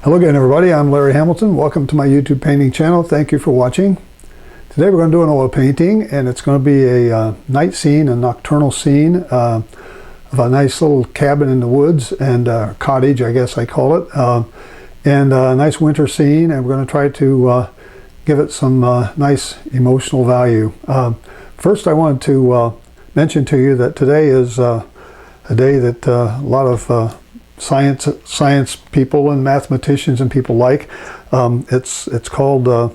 Hello again, everybody. I'm Larry Hamilton. Welcome to my YouTube painting channel. Thank you for watching. Today we're going to do an oil painting, and it's going to be a night scene, a nocturnal scene of a nice little cabin in the woods, and cottage, I guess I call it, and a nice winter scene, and we're going to try to give it some nice emotional value. First, I wanted to mention to you that today is a day that a lot of science people and mathematicians and people like. It's called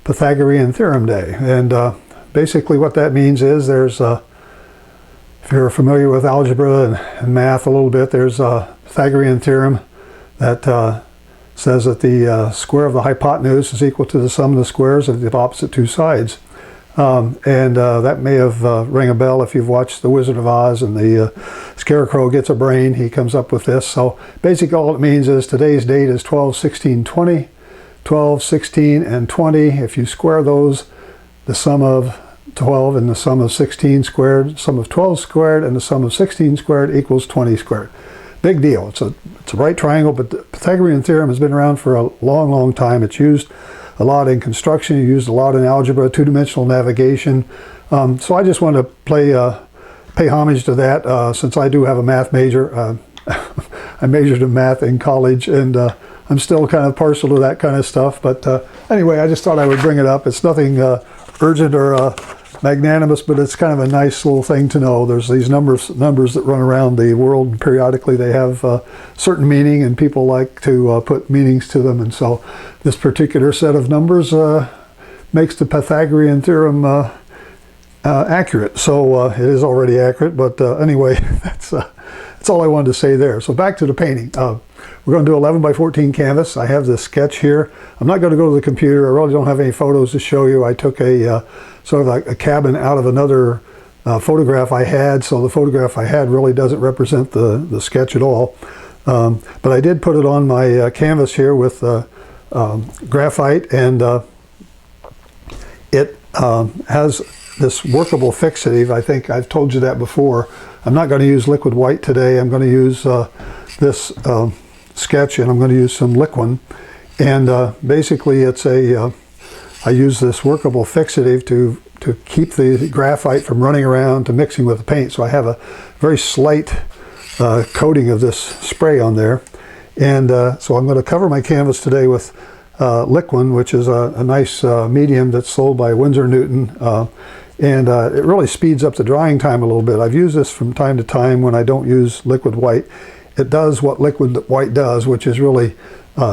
Pythagorean Theorem Day, and basically what that means is there's if you're familiar with algebra and math a little bit, there's a Pythagorean theorem that says that the square of the hypotenuse is equal to the sum of the squares of the opposite two sides. That may have rang a bell if you've watched The Wizard of Oz and the Scarecrow gets a brain. He comes up with this. So basically all it means is today's date is 12, 16, 20. 12, 16, and 20. If you square those, the sum of 12 and the sum of 16 squared, sum of 12 squared, and the sum of 16 squared equals 20 squared. Big deal. It's a right triangle, but the Pythagorean theorem has been around for a long, long time. It's used a lot in construction, used a lot in algebra, two-dimensional navigation. So I just want to pay homage to that since I do have a math major. I majored in math in college, and I'm still kind of partial to that kind of stuff. But anyway, I just thought I would bring it up. It's nothing urgent or magnanimous, but it's kind of a nice little thing to know. There's these numbers that run around the world, and periodically they have certain meaning, and people like to put meanings to them. And so this particular set of numbers makes the Pythagorean theorem accurate. So it is already accurate, but anyway, that's all I wanted to say there. So back to the painting. We're going to do 11 by 14 canvas. I have this sketch here. I'm not going to go to the computer. I really don't have any photos to show you. I took a sort of like a cabin out of another photograph I had, so the photograph I had really doesn't represent the sketch at all. But I did put it on my canvas here with graphite, and it has this workable fixative. I think I've told you that before. I'm not going to use liquid white today. I'm going to use this sketch, and I'm going to use some Liquin. And basically it's I use this workable fixative to keep the graphite from running around to mixing with the paint. So I have a very slight coating of this spray on there. And so I'm going to cover my canvas today with Liquin, which is a nice medium that's sold by Winsor Newton. And it really speeds up the drying time a little bit. I've used this from time to time when I don't use liquid white. It does what liquid white does, which is really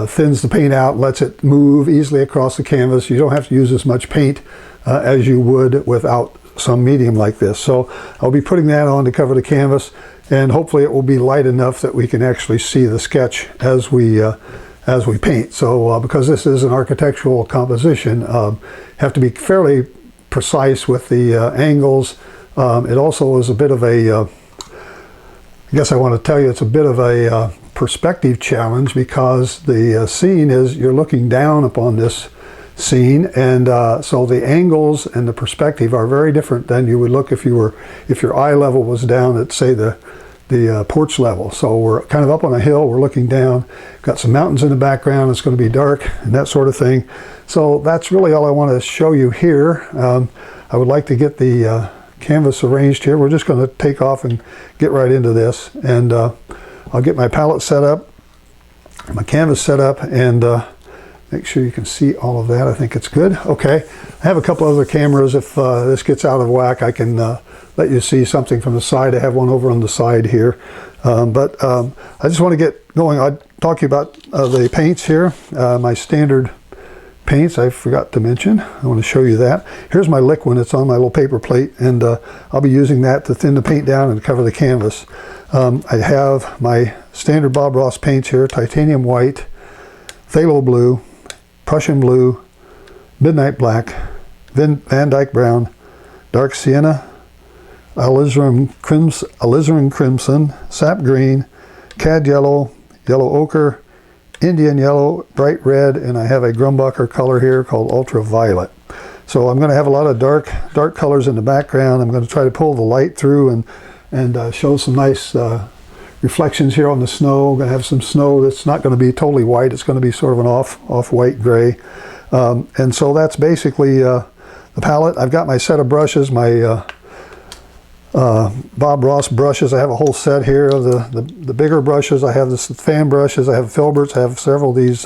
thins the paint out, lets it move easily across the canvas. You don't have to use as much paint as you would without some medium like this. So I'll be putting that on to cover the canvas, and hopefully it will be light enough that we can actually see the sketch as we paint. So because this is an architectural composition, have to be fairly precise with the angles. It also is a bit of a I guess I want to tell you it's a bit of a perspective challenge, because the scene is, you're looking down upon this scene, and so the angles and the perspective are very different than you would look if your eye level was down at, say, the porch level. So we're kind of up on a hill, we're looking down, got some mountains in the background, it's going to be dark and that sort of thing. So that's really all I want to show you here. I would like to get the canvas arranged here. We're just going to take off and get right into this, and I'll get my palette set up, my canvas set up, and make sure you can see all of that. I think it's good. Okay, I have a couple other cameras. If this gets out of whack, I can let you see something from the side. I have one over on the side here, but I just want to get going. I'll talk to you about the paints here, my standard paints I forgot to mention. I want to show you that. Here's my Liquin. It's on my little paper plate, and I'll be using that to thin the paint down and cover the canvas. I have my standard Bob Ross paints here: titanium white, phthalo blue, Prussian blue, midnight black, Van Dyke brown, dark sienna, alizarin crimson, sap green, cad yellow, yellow ochre, Indian yellow, bright red, and I have a Grumbacher color here called ultraviolet. So I'm going to have a lot of dark colors in the background. I'm going to try to pull the light through and show some nice reflections here on the snow. I'm going to have some snow that's not going to be totally white. It's going to be sort of an off-white gray. And so that's basically the palette. I've got my set of brushes, my Bob Ross brushes. I have a whole set here of the bigger brushes. I have the fan brushes. I have filberts. I have several of these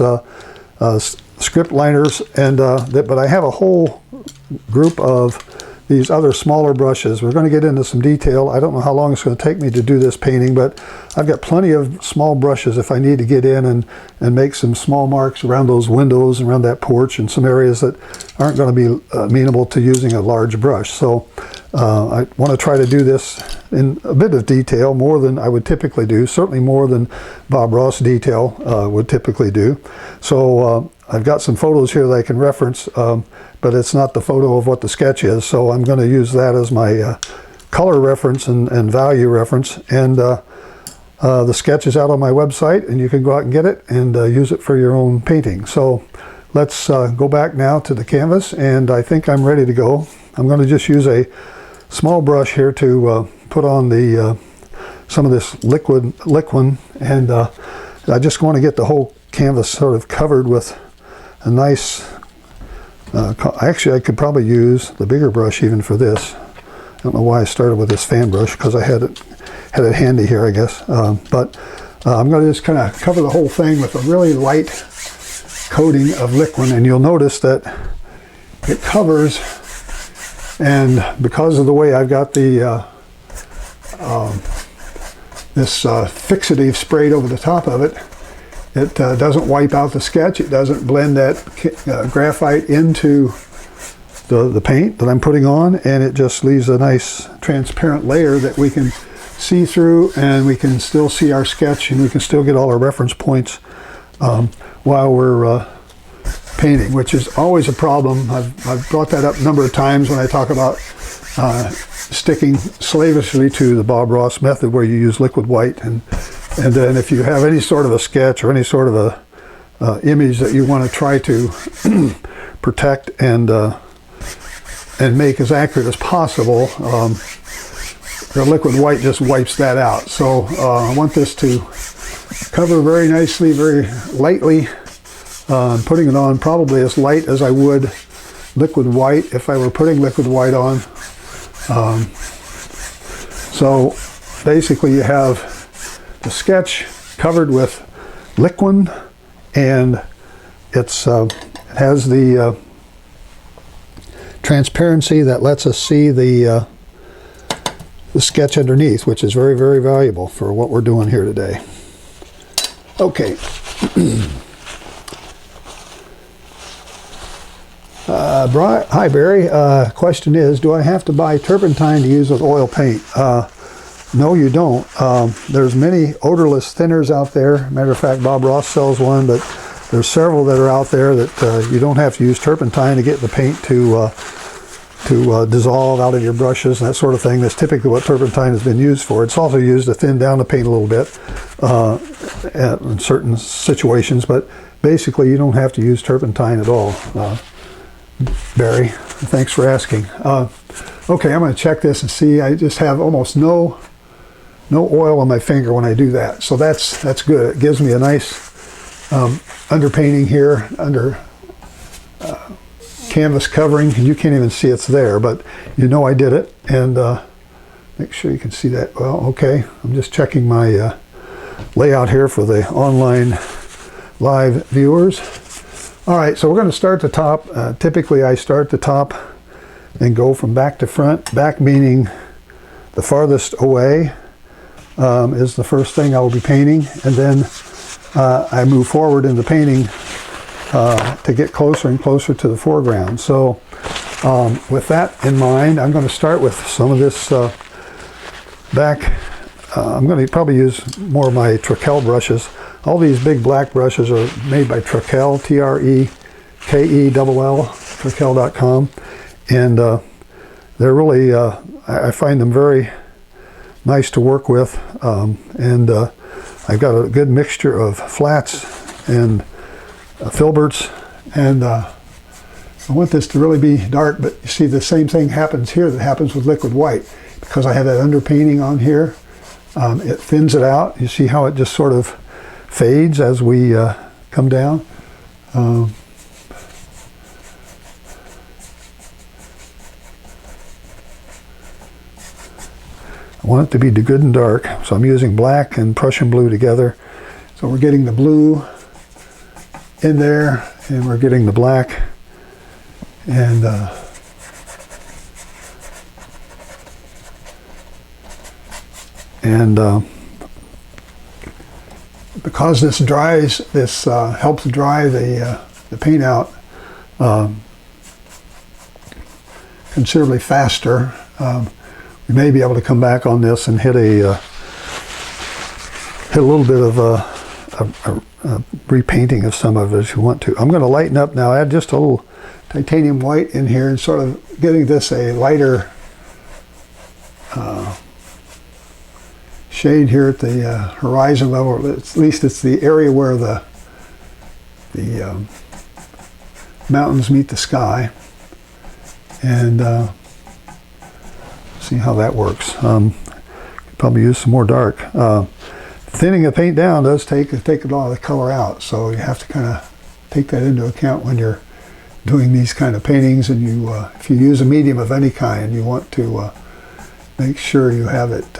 script liners, and but I have a whole group of these other smaller brushes. We're going to get into some detail. I don't know how long it's going to take me to do this painting, but I've got plenty of small brushes if I need to get in and make some small marks around those windows and around that porch and some areas that aren't going to be amenable to using a large brush. So I want to try to do this in a bit of detail, more than I would typically do, certainly more than Bob Ross detail would typically do. So I've got some photos here that I can reference, but it's not the photo of what the sketch is, so I'm going to use that as my color reference and value reference. And the sketch is out on my website, and you can go out and get it and use it for your own painting. So let's go back now to the canvas, and I think I'm ready to go. I'm going to just use a small brush here to put on the some of this Liquin, and I just want to get the whole canvas sort of covered with a nice actually I could probably use the bigger brush even for this. I don't know why I started with this fan brush, because I had it handy here, I guess. But I'm going to just kind of cover the whole thing with a really light coating of Liquin, and you'll notice that it covers, and because of the way I've got the this fixative sprayed over the top of it, it doesn't wipe out the sketch. It doesn't blend that graphite into the paint that I'm putting on, and it just leaves a nice transparent layer that we can see through, and we can still see our sketch, and we can still get all our reference points while we're painting, which is always a problem. I've brought that up a number of times when I talk about sticking slavishly to the Bob Ross method, where you use liquid white, and then if you have any sort of a sketch or any sort of a image that you want to try to protect and make as accurate as possible, the liquid white just wipes that out. So I want this to cover very nicely, very lightly. I'm putting it on probably as light as I would liquid white if I were putting liquid white on. So basically you have the sketch covered with Liquin, and it has the transparency that lets us see the sketch underneath, which is very, very valuable for what we're doing here today. Okay. Hi Barry, question is, do I have to buy turpentine to use with oil paint? No, you don't. There's many odorless thinners out there. Matter of fact, Bob Ross sells one, but there's several that are out there that you don't have to use turpentine to get the paint to dissolve out of your brushes and that sort of thing. That's typically what turpentine has been used for. It's also used to thin down the paint a little bit in certain situations, but basically you don't have to use turpentine at all. Barry, thanks for asking. Okay, I'm going to check this and see. I just have almost no oil on my finger when I do that, so that's good. It gives me a nice underpainting here under canvas covering. You can't even see it's there, but you know I did it. And make sure you can see that well. Okay, I'm just checking my layout here for the online live viewers. All right, so we're going to start the top. Typically I start the top and go from back to front. Back meaning the farthest away is the first thing I will be painting, and then I move forward in the painting to get closer and closer to the foreground. So with that in mind, I'm going to start with some of this back. I'm going to probably use more of my Trekell brushes. All these big black brushes are made by Trekell, T-R-E-K-E-L-L, Trekell.com. And they're really, I find them very nice to work with. And I've got a good mixture of flats and filberts. And I want this to really be dark, but you see the same thing happens here that happens with liquid white. Because I have that underpainting on here, It thins it out. You see how it just sort of fades as we come down. I want it to be good and dark, so I'm using black and Prussian blue together. So we're getting the blue in there, and we're getting the black, and because this dries, this helps dry the paint out considerably faster. We may be able to come back on this and hit a little bit of a repainting of some of it if you want to. I'm going to lighten up now, add just a little titanium white in here and sort of getting this a lighter shade here at the horizon level. At least it's the area where the mountains meet the sky. And see how that works. Probably use some more dark. Thinning the paint down does take a lot of the color out, so you have to kind of take that into account when you're doing these kind of paintings. And you, if you use a medium of any kind, you want to make sure you have it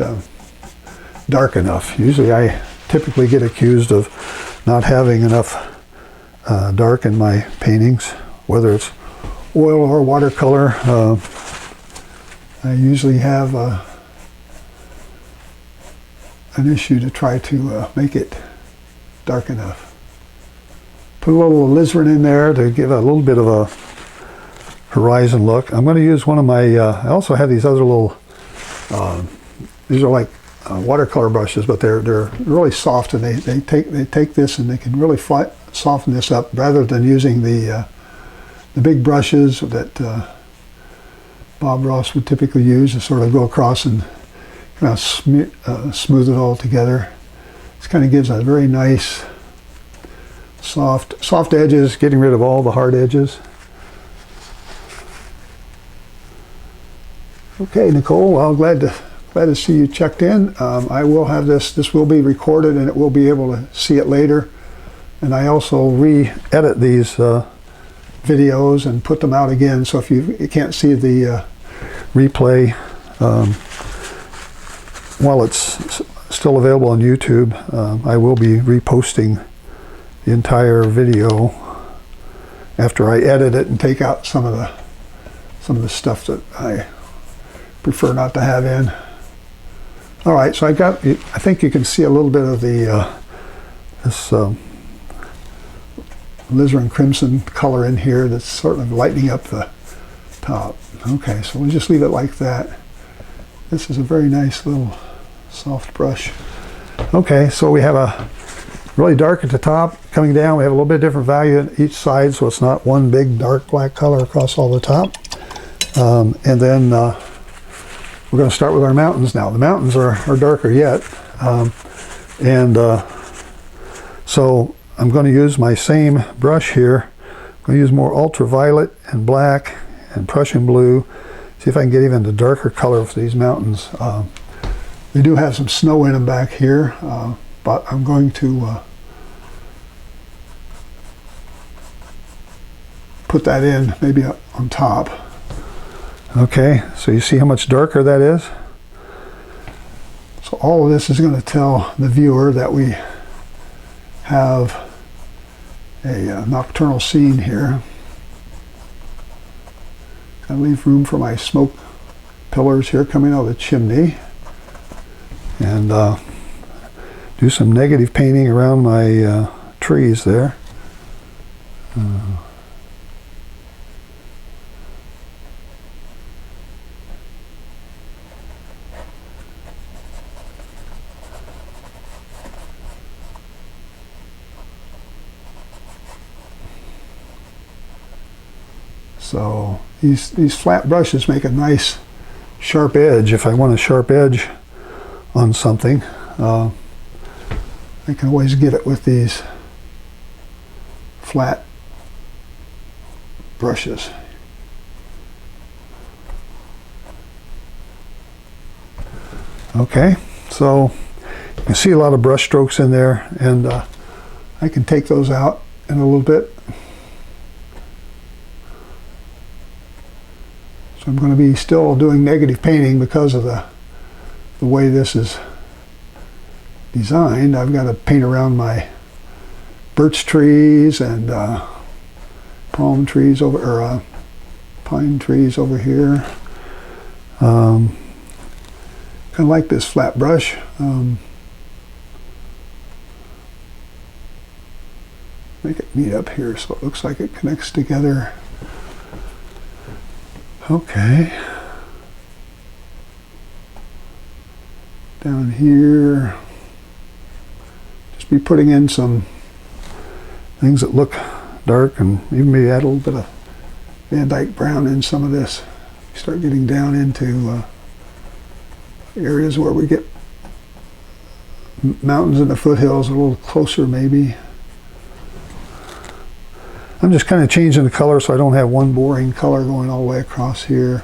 dark enough. Usually I typically get accused of not having enough dark in my paintings, whether it's oil or watercolor. I usually have an issue to try to make it dark enough. Put a little alizarin in there to give a little bit of a horizon look. I'm going to use one of my, I also have these other little, these are like watercolor brushes, but they're really soft, and they take this and they can really soften this up rather than using the big brushes that Bob Ross would typically use to sort of go across and kind of smooth it all together. This kind of gives a very nice soft edges, getting rid of all the hard edges. Okay, Nicole, well, glad to see you checked in. I will have this will be recorded, and it will be able to see it later. And I also re-edit these videos and put them out again, so if you can't see the replay while it's still available on YouTube, I will be reposting the entire video after I edit it and take out some of the stuff that I prefer not to have in. All right, so I think you can see a little bit of the this alizarin crimson color in here that's sort of lightening up the top. Okay, so we'll just leave it like that. This is a very nice little soft brush. Okay, so we have a really dark at the top. Coming down, we have a little bit different value on each side, so it's not one big dark black color across all the top. And then we're going to start with our mountains now. The mountains are darker yet. So I'm going to use my same brush here. I'm going to use more ultraviolet and black and Prussian blue. See if I can get even the darker color for these mountains. They do have some snow in them back here, but I'm going to put that in maybe on top. Okay, so you see how much darker that is? So all of this is going to tell the viewer that we have a nocturnal scene here. I leave room for my smoke pillars here coming out of the chimney, and do some negative painting around my trees there. So these flat brushes make a nice sharp edge. If I want a sharp edge on something, I can always get it with these flat brushes. Okay, so You see a lot of brush strokes in there, and I can take those out in a little bit. So I'm going to be still doing negative painting because of the way this is designed. I've got to paint around my birch trees and palm trees over, or pine trees over here. Kind of like this flat brush. Make it meet up here so it looks like it connects together. Okay. Down here, just be putting in some things that look dark, and even maybe add a little bit of Van Dyke brown in some of this. Start getting down into areas where we get mountains and the foothills a little closer maybe. I'm just kind of changing the color so I don't have one boring color going all the way across here.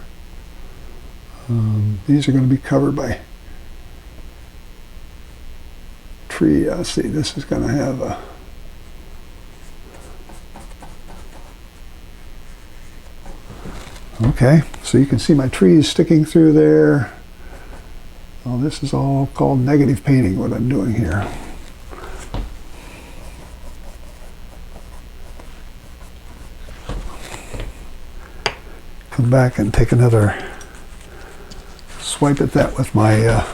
These are going to be covered by tree. Let's see, this is going to have a okay, so you can see my trees sticking through there. Well, this is all called negative painting, what I'm doing here. Come back and take another swipe at that with my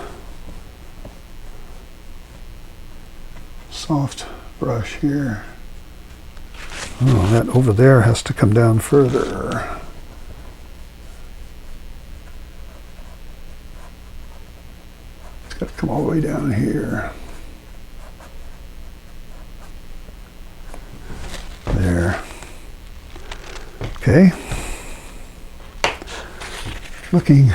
soft brush here. Oh, that over there has to come down further. It's got to come all the way down here. There. Okay. Looking.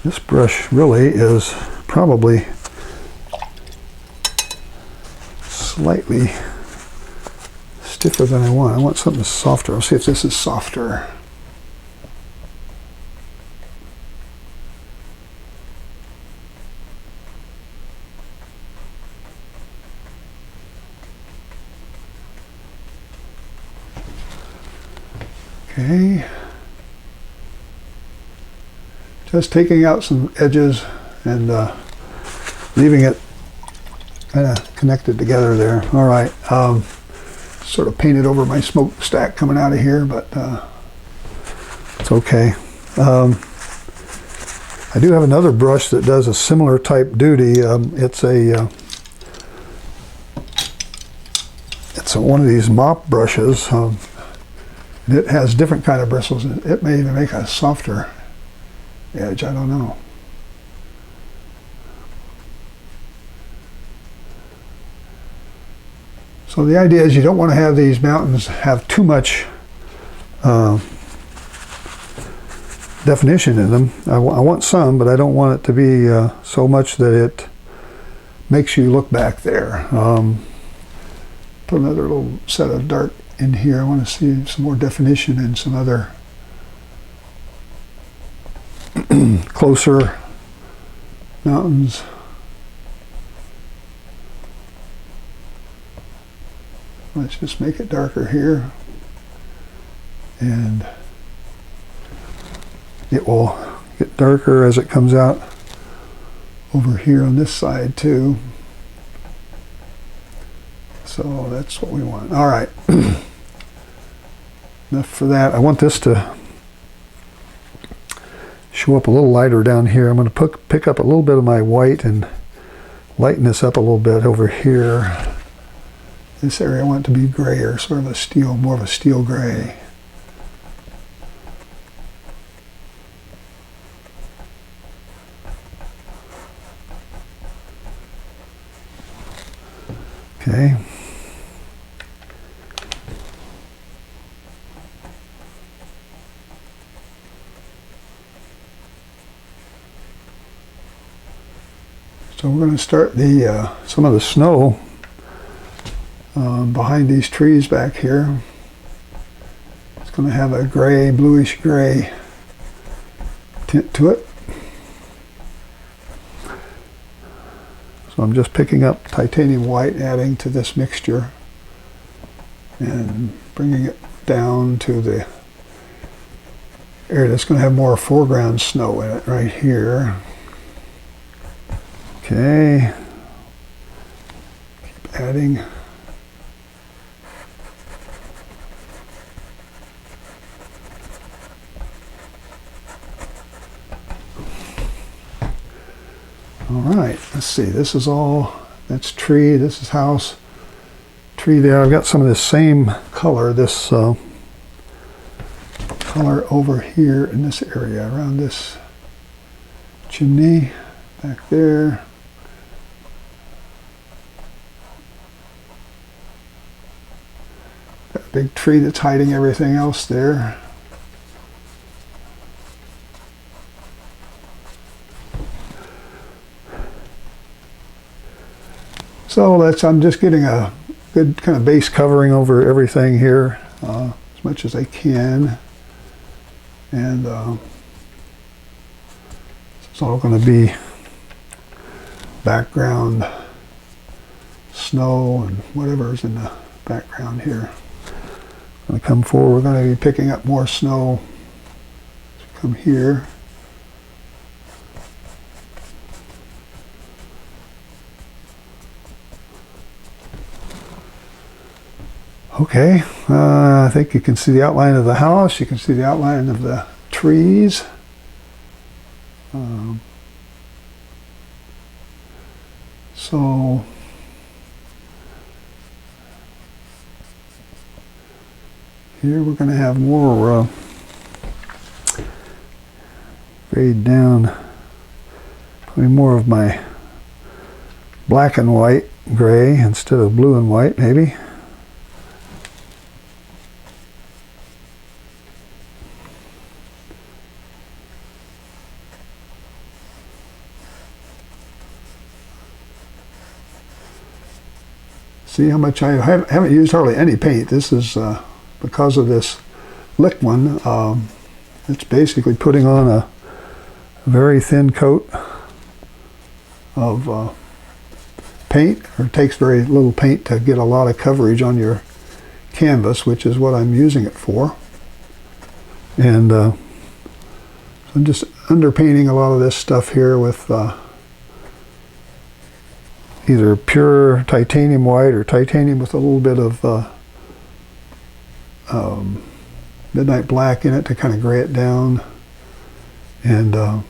This brush really is probably slightly stiffer than I want. I want something softer. I'll see if this is softer. Okay. Just taking out some edges and leaving it kind of connected together there. All right. Sort of painted over my smokestack coming out of here, but it's okay. I do have another brush that does a similar type duty. It's one of these mop brushes. It has different kind of bristles. It may even make a softer edge, I don't know. So the idea is you don't want to have these mountains have too much definition in them. I want some, but I don't want it to be so much that it makes you look back there. Put another little set of dark in here. I want to see some more definition in some other closer mountains. Let's just make it darker here, and it will get darker as it comes out over here on this side too. So that's what we want. All right. Enough for that. I want this to show up a little lighter down here. I'm going to pick up a little bit of my white and lighten this up a little bit over here. This area I want it to be grayer, sort of a steel, more of a steel gray. Okay. So we're going to start the some of the snow behind these trees back here. It's going to have a gray, bluish gray tint to it. So I'm just picking up titanium white, adding to this mixture, and bringing it down to the area that's going to have more foreground snow in it right here. Okay. Keep adding. All right, let's see, this is all, that's tree, this is house, tree there. I've got some of this same color, this color over here in this area, around this chimney, back there. Got a big tree that's hiding everything else there. So I'm just getting a good kind of base covering over everything here as much as I can. And it's all going to be background snow and whatever's in the background here. I'm going to come forward. We're going to be picking up more snow. Come here. Okay, I think you can see the outline of the house. You can see the outline of the trees. So here we're going to have more grade down, probably more of my black and white gray instead of blue and white maybe. See how much I haven't used hardly any paint. This is because of this Liquin. It's basically putting on a very thin coat of paint, or it takes very little paint to get a lot of coverage on your canvas, which is what I'm using it for. And so I'm just underpainting a lot of this stuff here with either pure titanium white or titanium with a little bit of midnight black in it to kind of gray it down. And I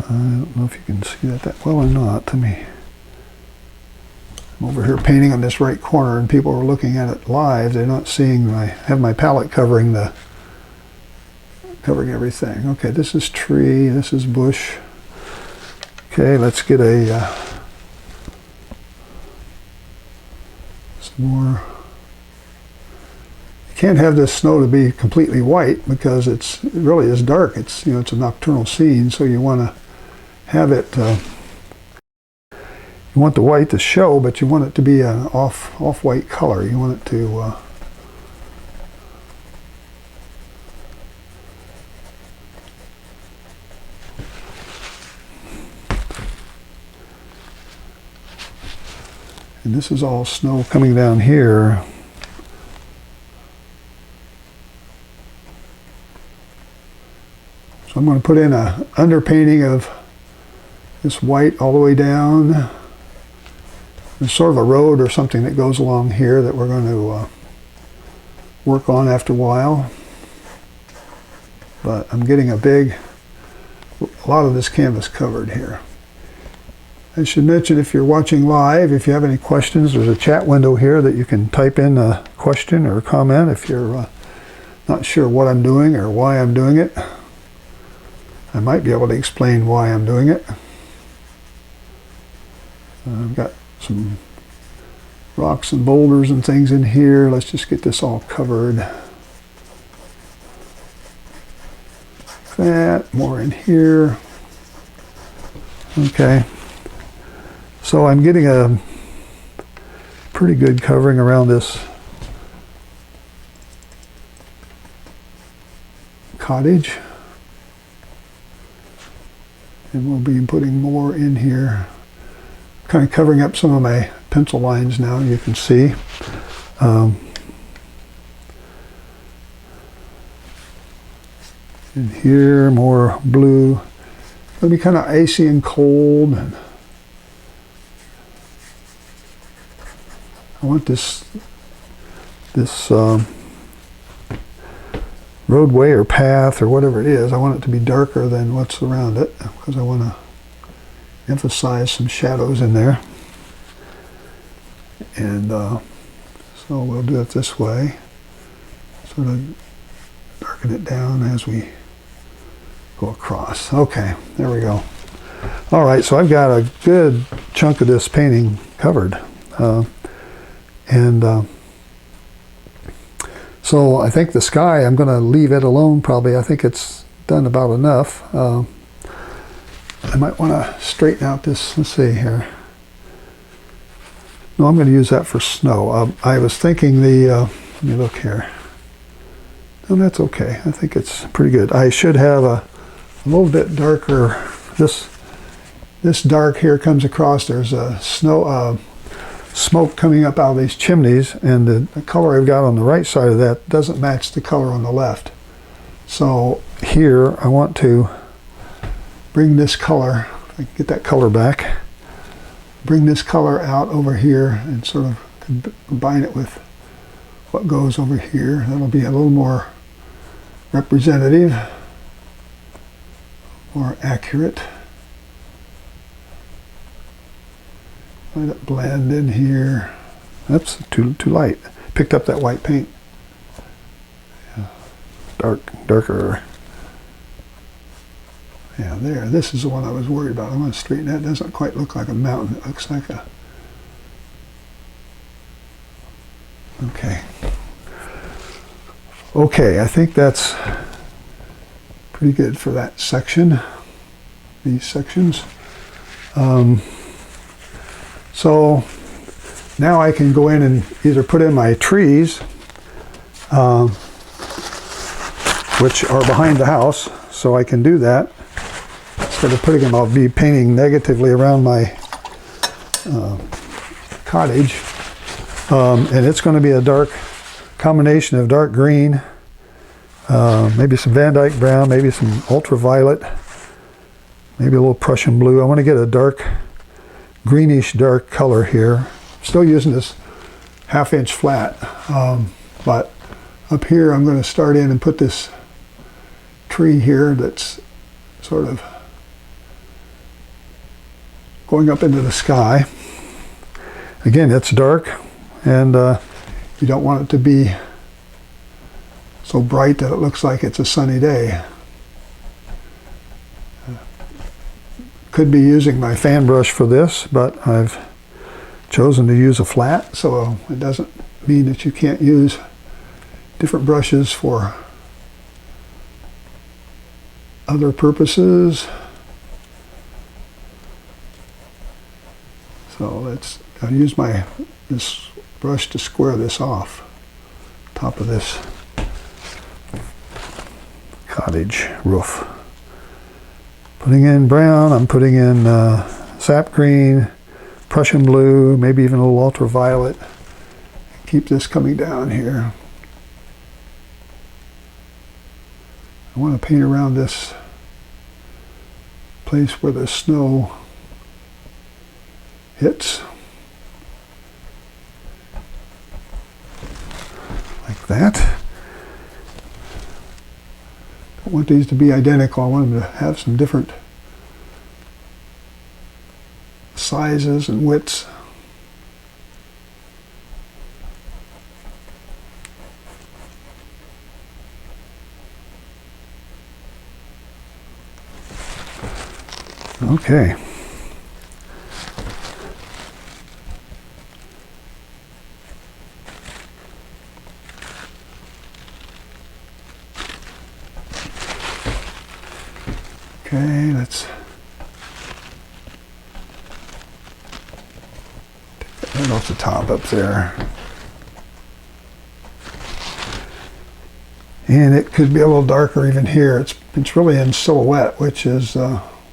don't know if you can see that well or not to me. I'm over here painting on this right corner, and people are looking at it live. They're not seeing I have my palette covering everything. Okay, this is tree, this is bush. Okay, let's get some more. You can't have this snow to be completely white because it really is dark. It's it's a nocturnal scene, so you want to have it. You want the white to show, but you want it to be an off-white color. You want it to and this is all snow coming down here. So I'm going to put in a underpainting of this white all the way down. There's sort of a road or something that goes along here that we're going to work on after a while. But I'm getting a lot of this canvas covered here. I should mention, if you're watching live, if you have any questions, there's a chat window here that you can type in a question or a comment if you're not sure what I'm doing or why I'm doing it. I might be able to explain why I'm doing it. I've got some rocks and boulders and things in here. Let's just get this all covered. Like that, more in here. Okay. So I'm getting a pretty good covering around this Cottage. And we'll be putting more in here. Kind of covering up some of my pencil lines now, you can see. And here, more blue. It'll be kind of icy and cold. And I want this roadway or path or whatever it is, I want it to be darker than what's around it because I want to emphasize some shadows in there. And so we'll do it this way. Sort of darken it down as we go across. Okay, there we go. All right, so I've got a good chunk of this painting covered. So I think the sky, I'm going to leave it alone probably. I think it's done about enough. I might want to straighten out this, let's see here. No, I'm going to use that for snow. I was thinking let me look here. No, that's okay. I think it's pretty good. I should have a little bit darker. This dark here comes across. There's a smoke coming up out of these chimneys, and the color I've got on the right side of that doesn't match the color on the left. So here I want to bring this color, if I can get that color back, bring this color out over here and sort of combine it with what goes over here. That'll be a little more representative, more accurate. Let it blend in here. That's too light. Picked up that white paint. Yeah. Darker. Yeah, there. This is the one I was worried about. I'm going to straighten that. It doesn't quite look like a mountain. It looks like a... Okay. Okay, I think that's pretty good for that section. These sections. So now I can go in and either put in my trees, which are behind the house, so I can do that. Instead of putting them, I'll be painting negatively around my cottage. And it's going to be a dark combination of dark green, maybe some Van Dyke brown, maybe some ultraviolet, maybe a little Prussian blue. I want to get a dark greenish dark color here. Still using this 1/2 inch flat, but up here I'm going to start in and put this tree here that's sort of going up into the sky. Again, it's dark, and you don't want it to be so bright that it looks like it's a sunny day. Could be using my fan brush for this, but I've chosen to use a flat, so it doesn't mean that you can't use different brushes for other purposes. So I'll use this brush to square this off, top of this cottage roof. Putting in brown, I'm putting in sap green, Prussian blue, maybe even a little ultraviolet. Keep this coming down here. I want to paint around this place where the snow hits. Like that. I want these to be identical. I want them to have some different sizes and widths. Okay. Okay, let's take that off the top up there. And it could be a little darker even here. It's really in silhouette, which is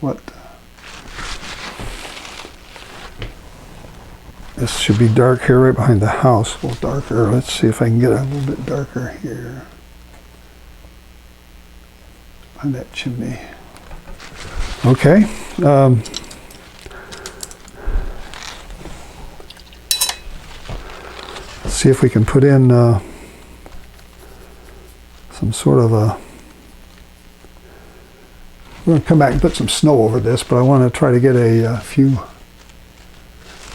what this should be dark here right behind the house. A little darker. Let's see if I can get a little bit darker here on that chimney. Okay. Let's see if we can put in some sort of a... We're going to come back and put some snow over this, but I want to try to get a few...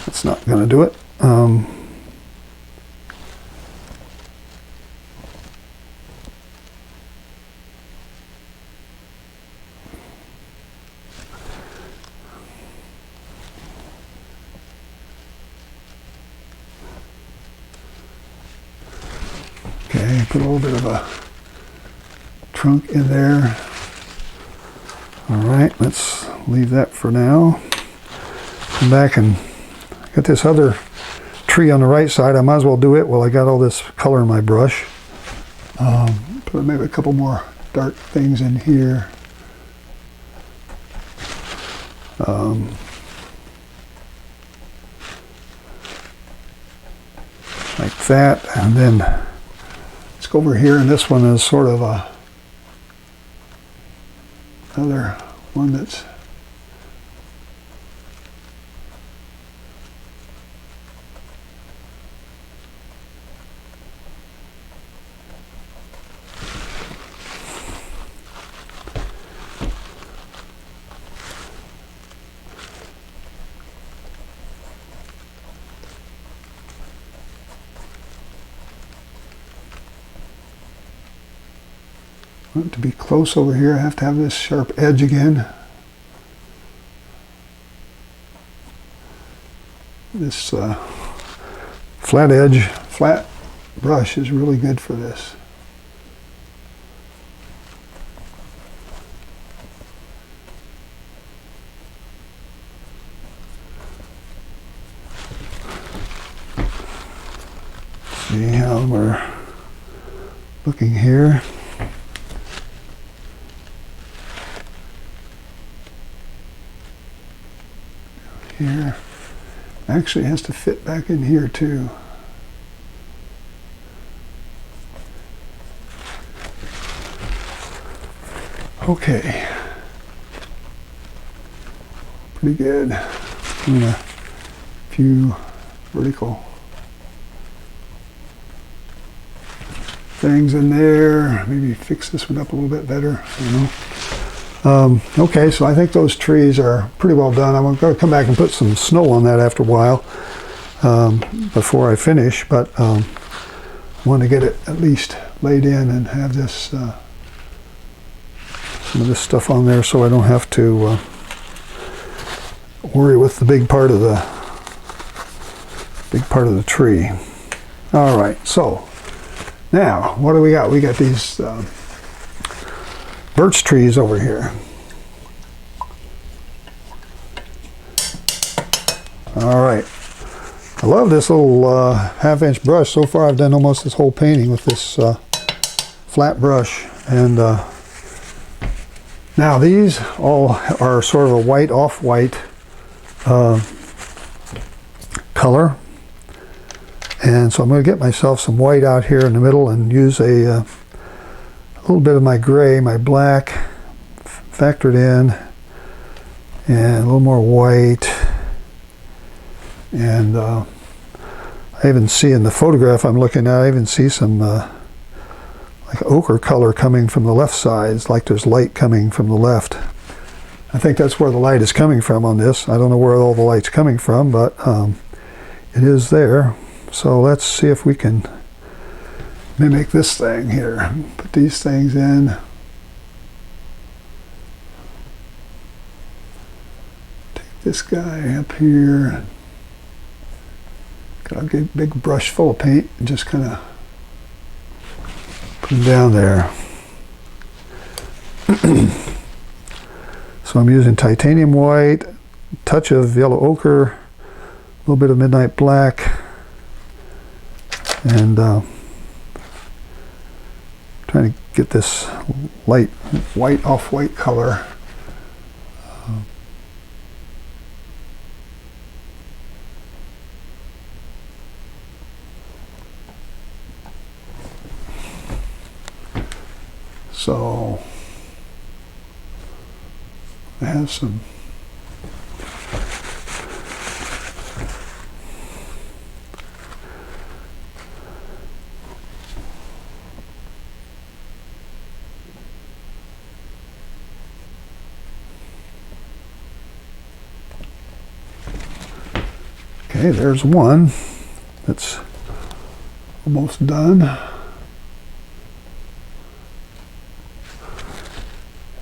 That's not going to do it. Okay, put a little bit of a trunk in there. All right, let's leave that for now. Come back and get this other tree on the right side. I might as well do it while I got all this color in my brush. Put maybe a couple more dark things in here. Like that, and then let's go over here, and this one is sort of another one that's to be close over here. I have to have this sharp edge again. This flat edge, flat brush is really good for this. See how we're looking here. Here. Actually it has to fit back in here too. Okay. Pretty good. A few vertical things in there. Maybe fix this one up a little bit better. I don't know. Okay, so I think those trees are pretty well done. I'm going to come back and put some snow on that after a while before I finish, but I want to get it at least laid in and have this some of this stuff on there so I don't have to worry with the big part of the tree. All right, so now what do we got? We got these birch trees over here. All right. I love this little half-inch brush. So far I've done almost this whole painting with this flat brush. And now these all are sort of a white, off-white color. And so I'm going to get myself some white out here in the middle and use a little bit of my gray, my black, factored in, and a little more white. And I even see in the photograph I'm looking at, I even see some like ochre color coming from the left side. It's like there's light coming from the left. I think that's where the light is coming from on this. I don't know where all the light's coming from, but it is there. So let's see if we can mimic this thing here. Put these things in. Take this guy up here. Got a big brush full of paint and just kind of put them down there. So I'm using titanium white, touch of yellow ochre, a little bit of midnight black, and trying trying to get this light white, off-white color. So I have some okay, there's one that's almost done.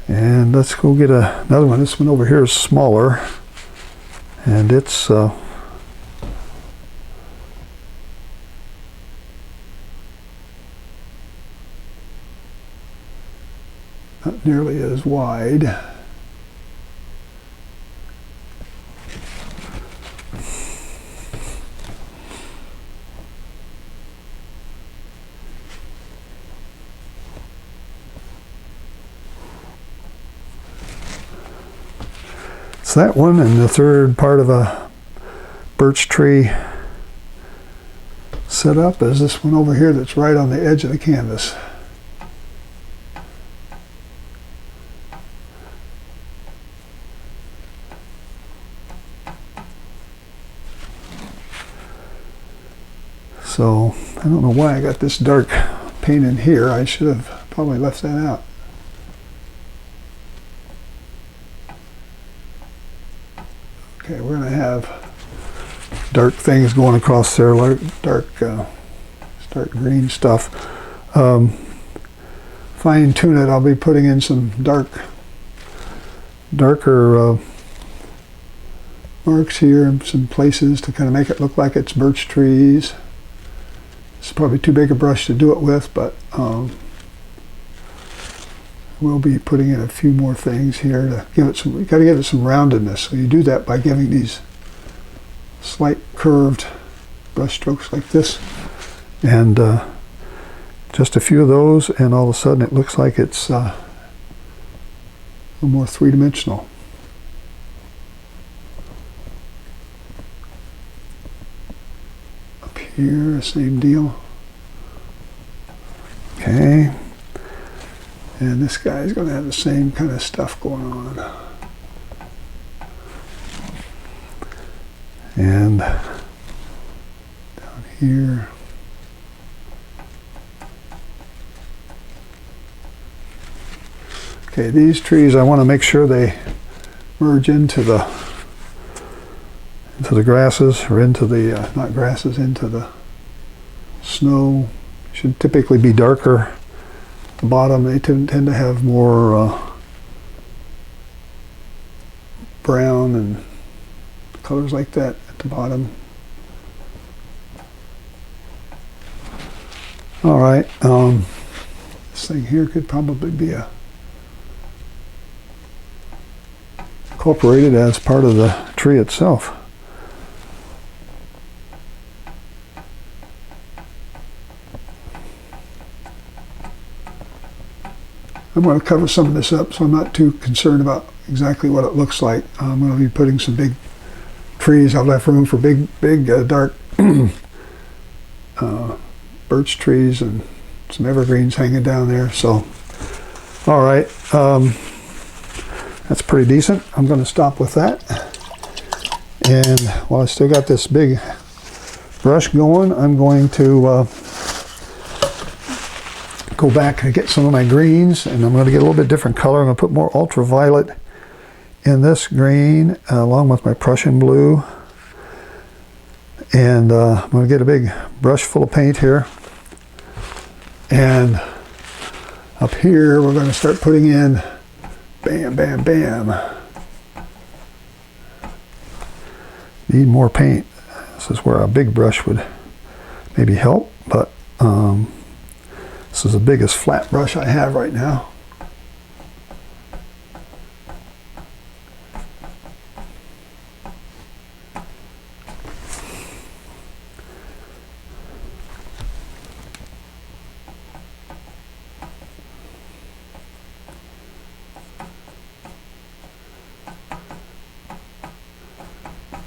And let's go get another one. This one over here is smaller, and it's not nearly as wide. That one, and the third part of a birch tree setup is this one over here that's right on the edge of the canvas. So I don't know why I got this dark paint in here. I should have probably left that out. Okay, we're going to have dark things going across there, dark green stuff. Fine tune it. I'll be putting in some darker marks here in some places to kind of make it look like it's birch trees. It's probably too big a brush to do it with, but we'll be putting in a few more things here to give it some, you got to give it some roundedness. So you do that by giving these slight curved brush strokes like this. And just a few of those, and all of a sudden it looks like it's a little more three-dimensional. Up here, same deal. Okay. And this guy's going to have the same kind of stuff going on. And down here. Okay, these trees I want to make sure they merge into the grasses, or into the not grasses, into the snow. Should typically be darker. The bottom, they tend to have more brown and colors like that at the bottom. All right, this thing here could probably be incorporated as part of the tree itself. I'm going to cover some of this up, so I'm not too concerned about exactly what it looks like. I'm going to be putting some big trees. I've left room for big dark birch trees and some evergreens hanging down there. So, all right, that's pretty decent. I'm going to stop with that. And while I still got this big brush going, I'm going to go back and get some of my greens, and I'm going to get a little bit different color. I'm going to put more ultraviolet in this green along with my Prussian blue. And I'm going to get a big brush full of paint here. And up here we're going to start putting in bam, bam, bam. Need more paint. This is where a big brush would maybe help, but this is the biggest flat brush I have right now.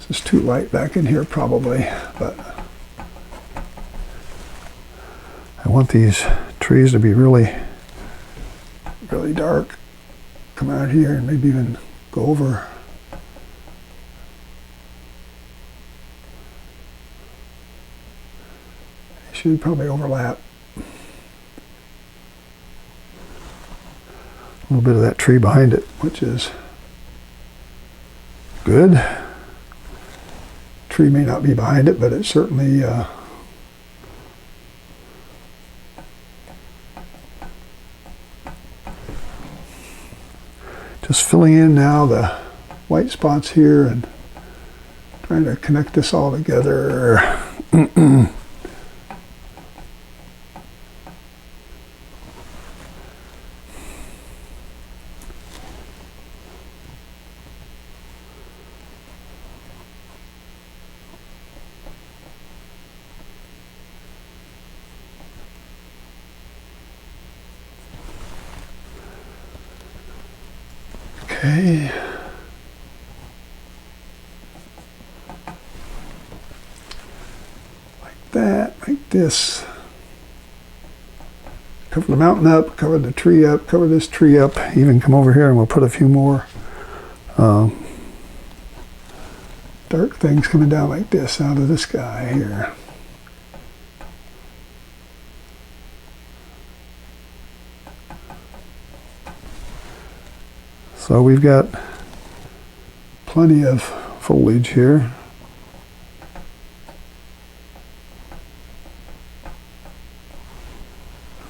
This is too light back in here probably, but I want these trees to be really, really dark. Come out here and maybe even go over. They should probably overlap. A little bit of that tree behind it, which is good. Tree may not be behind it, but it's certainly just filling in now the white spots here and trying to connect this all together. Okay. Like that, like this. Cover the mountain up, cover the tree up, cover this tree up, even come over here and we'll put a few more dark things coming down like this out of this guy here. So we've got plenty of foliage here.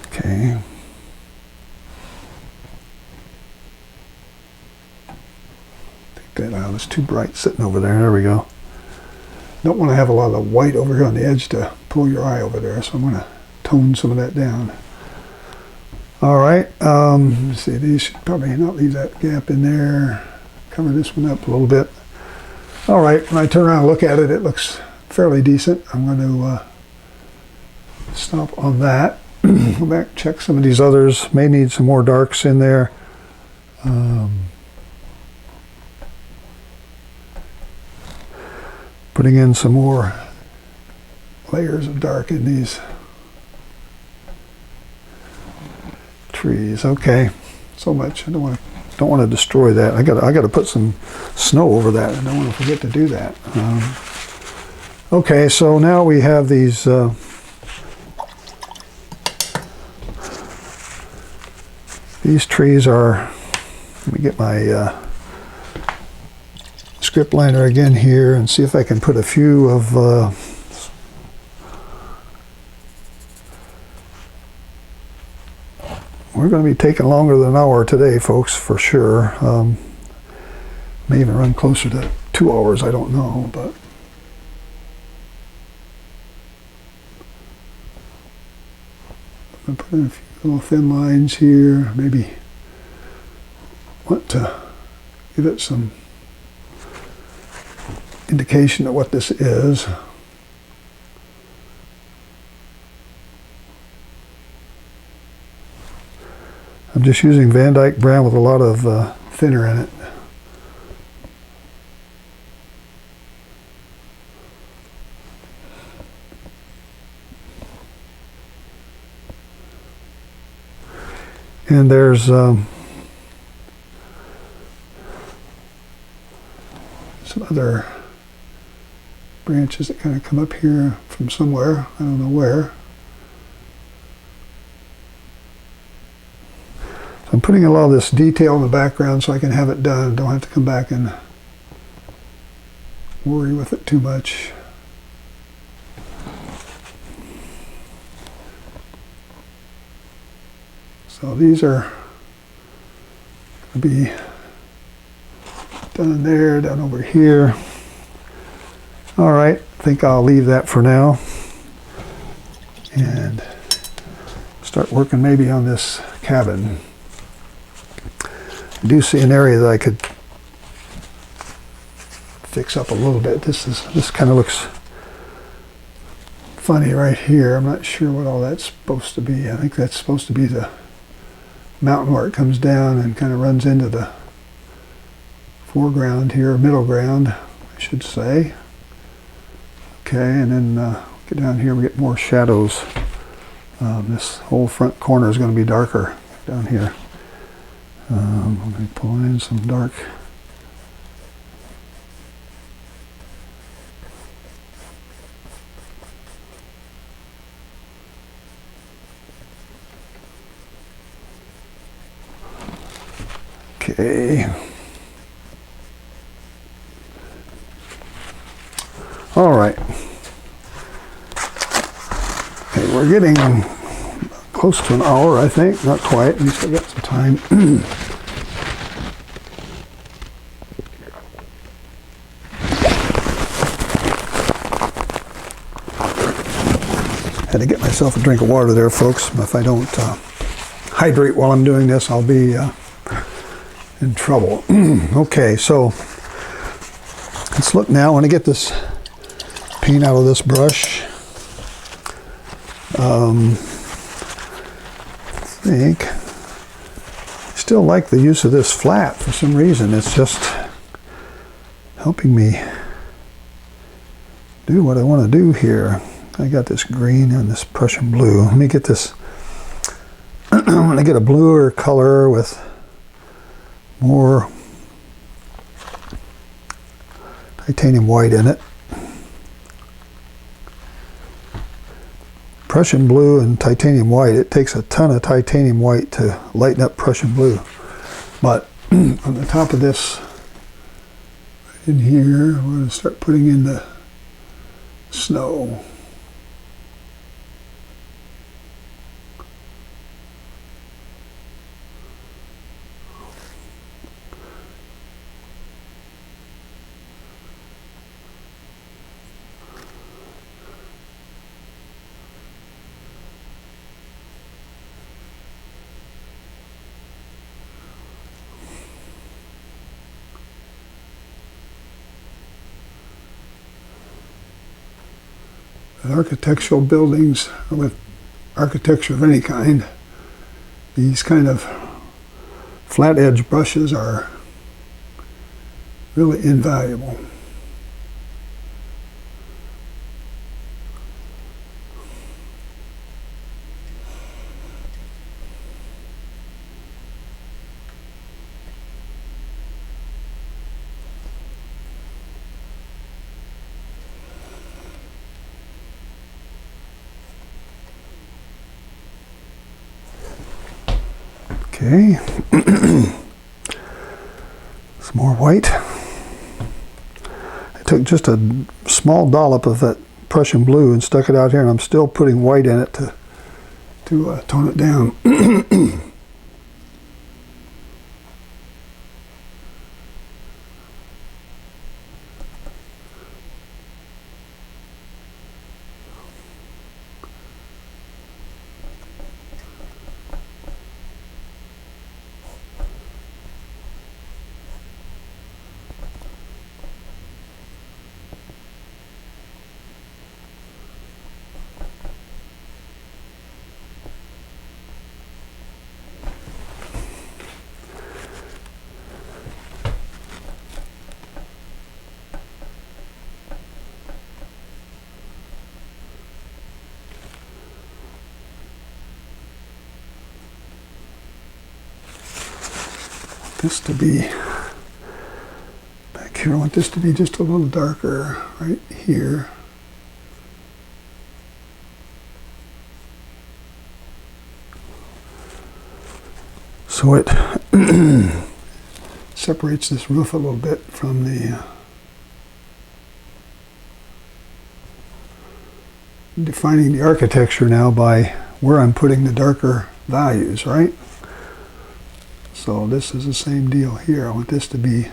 Okay. Take that out. It's too bright sitting over there. There we go. Don't want to have a lot of white over here on the edge to pull your eye over there, so I'm going to tone some of that down. All right, let's see, these should probably not leave that gap in there. Cover this one up a little bit. All right, when I turn around and look at it, it looks fairly decent. I'm going to stop on that. Go back, check some of these others. May need some more darks in there. Putting in some more layers of dark in these trees. Okay, so much. I don't want to destroy that. I got to put some snow over that. I don't want to forget to do that. Okay, so now we have these trees are. Let me get my script liner again here and see if I can put a few of we're going to be taking longer than an hour today, folks, for sure. May even run closer to 2 hours, I don't know, but I'm putting a few little thin lines here. Maybe want to give it some indication of what this is. I'm just using Van Dyke brown with a lot of thinner in it. And there's some other branches that kind of come up here from somewhere. I don't know where. So I'm putting a lot of this detail in the background so I can have it done. Don't have to come back and worry with it too much. So these are going to be done there, down over here. All right, I think I'll leave that for now and start working maybe on this cabin. I do see an area that I could fix up a little bit. This kind of looks funny right here. I'm not sure what all that's supposed to be. I think that's supposed to be the mountain where it comes down and kind of runs into the foreground here, middle ground. I should say. Okay, and then get down here, we get more shadows. This whole front corner is going to be darker down here. I'm going to pull in some dark. Okay. All right. Okay, we're getting close to an hour, I think. Not quite. We still got some time. Had to get myself a drink of water there, folks. If I don't hydrate while I'm doing this, I'll be in trouble. Okay, so let's look now. I want to get this paint out of this brush. I think I still like the use of this flat for some reason. It's just helping me do what I want to do here. I got this green and this Prussian blue. Let me get this. I want to get a bluer color with more titanium white in it. Prussian blue and titanium white, it takes a ton of titanium white to lighten up Prussian blue. But on the top of this, right in here, we're going to start putting in the snow. With architectural buildings, or with architecture of any kind, these kind of flat edge brushes are really invaluable. Okay, some more white. I took just a small dollop of that Prussian blue and stuck it out here, and I'm still putting white in it to tone it down. This to be back here. I want this to be just a little darker right here. So it separates this roof a little bit from the defining the architecture now by where I'm putting the darker values, right? So this is the same deal here. I want this to be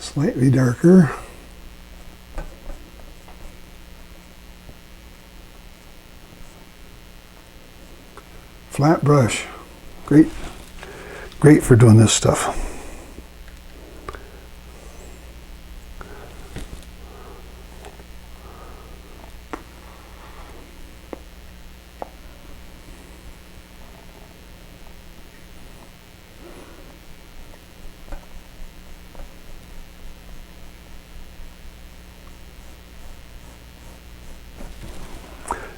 slightly darker. Flat brush. Great for doing this stuff.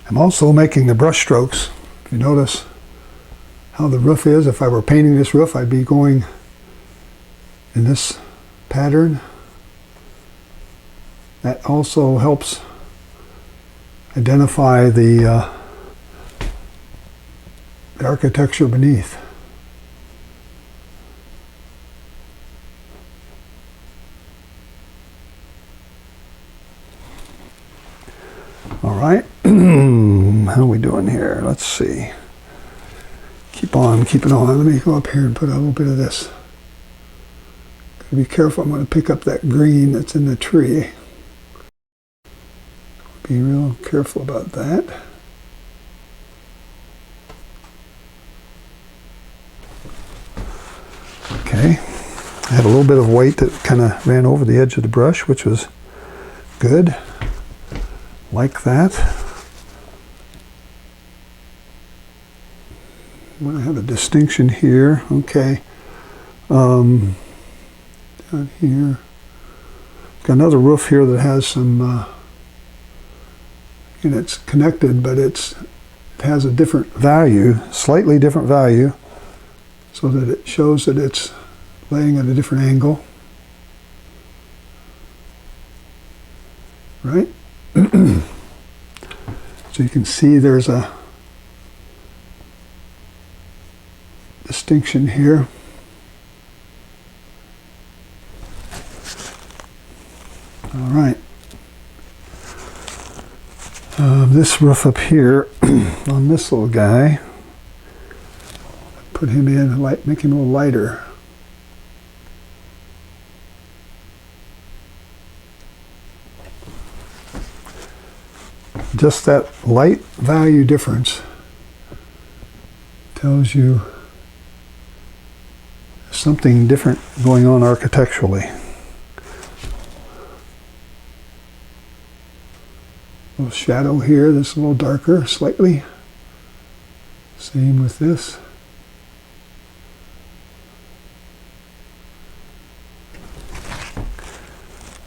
I'm also making the brush strokes. If you notice how the roof is, if I were painting this roof, I'd be going in this pattern. That also helps identify the architecture beneath. All right, how are we doing here? Let's see. Keep on, keep it on. Let me go up here and put a little bit of this. Gotta be careful, I'm going to pick up that green that's in the tree. Be real careful about that. Okay, I had a little bit of white that kind of ran over the edge of the brush, which was good. Like that. I want to have a distinction here. Okay. Down here. Got another roof here that has some, and it's connected, but it has a different value, slightly different value, so that it shows that it's laying at a different angle. Right? So you can see there's a distinction here. All right. This roof up here on this little guy, put him in, make him a little lighter. Just that light value difference tells you something different going on architecturally. A little shadow here, this a little darker slightly. Same with this.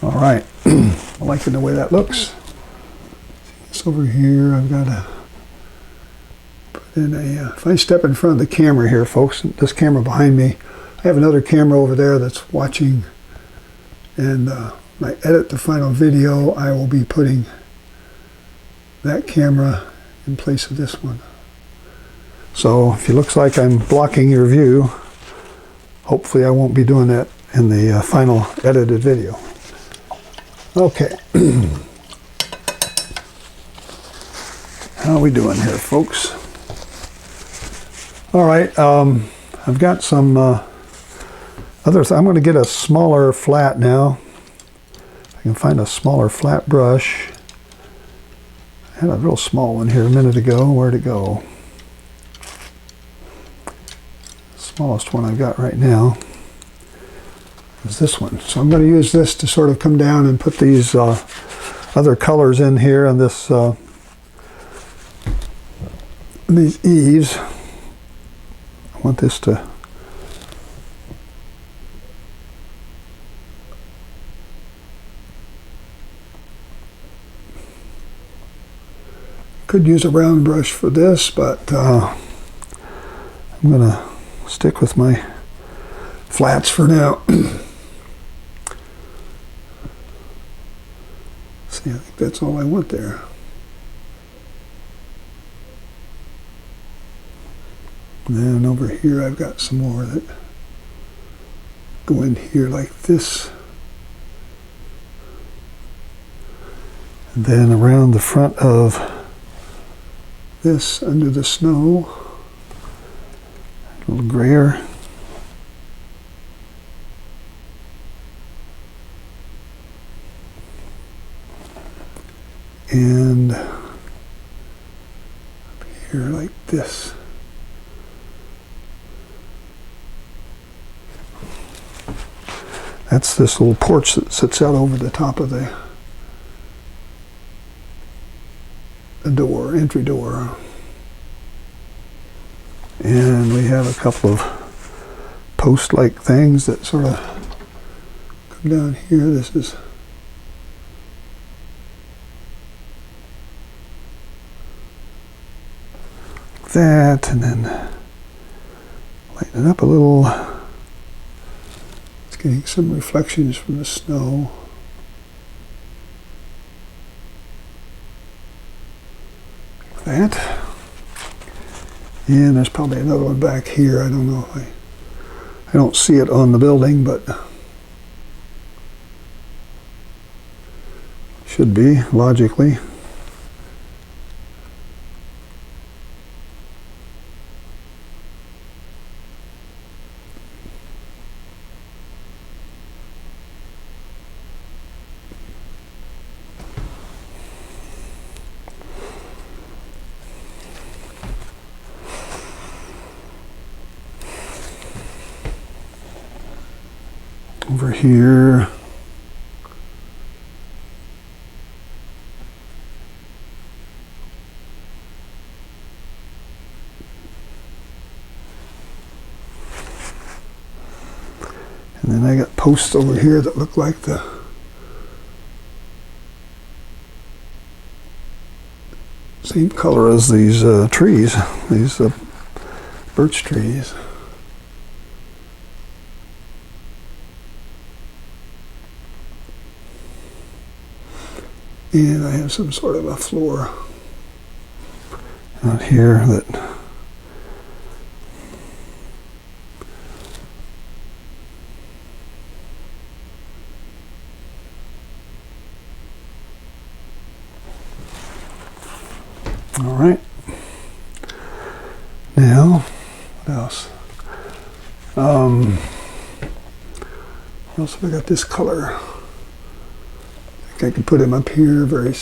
All right, I'm liking the way that looks. Over here, I've got to put in a, if I step in front of the camera here, folks, this camera behind me, I have another camera over there that's watching, and when I edit the final video, I will be putting that camera in place of this one. So if it looks like I'm blocking your view, hopefully I won't be doing that in the final edited video. Okay. How are we doing here, folks? All right, I've got some others. I'm going to get a smaller flat now. If I can find a smaller flat brush. I had a real small one here a minute ago. Where'd it go? The smallest one I've got right now is this one. So I'm going to use this to sort of come down and put these other colors in here on this these eaves. I want this to could use a round brush for this, but I'm gonna stick with my flats for now. See, I think that's all I want there. And then over here I've got some more that go in here like this. And then around the front of this under the snow, a little grayer. And up here like this. That's this little porch that sits out over the top of the door, entry door. And we have a couple of post-like things that sort of come down here. This is that, and then lighten it up a little. It's getting some reflections from the snow. Like that. And there's probably another one back here. I don't know if I don't see it on the building, but should be, logically. Over here. And then I got posts over here that look like the same color as these trees, these birch trees. And I have some sort of a floor out here that all right. Now, what else? What else have I got this color? I can put him up here very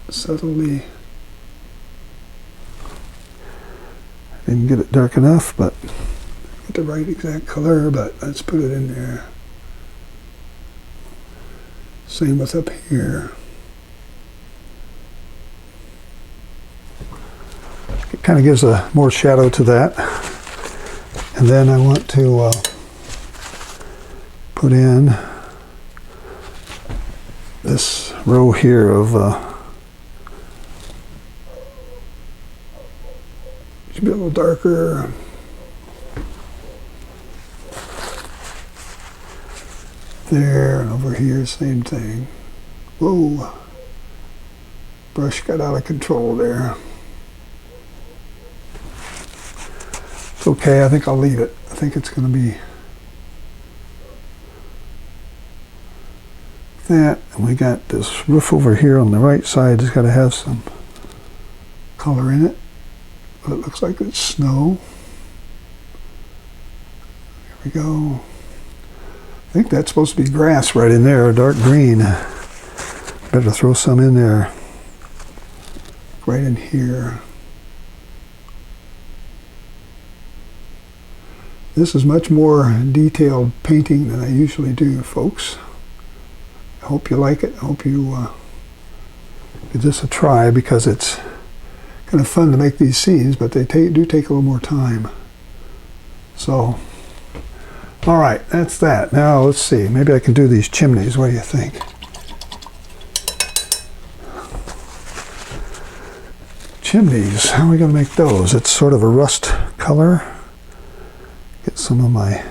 subtly. I didn't get it dark enough, but get the right exact color, but let's put it in there. Same with up here. It kind of gives a more shadow to that. And then I want to put in this row here of should be a little darker. There, and over here, same thing. Whoa, brush got out of control there. It's okay, I think I'll leave it. I think it's going to be that, and we got this roof over here on the right side. It's got to have some color in it, but it looks like it's snow. Here we go. I think that's supposed to be grass right in there, dark green. Better throw some in there, right in here. This is much more detailed painting than I usually do, folks. I hope you like it. I hope you give this a try, because it's kind of fun to make these scenes, but they do take a little more time. So, all right, that's that. Now let's see. Maybe I can do these chimneys. What do you think? Chimneys. How are we going to make those? It's sort of a rust color. Get some of my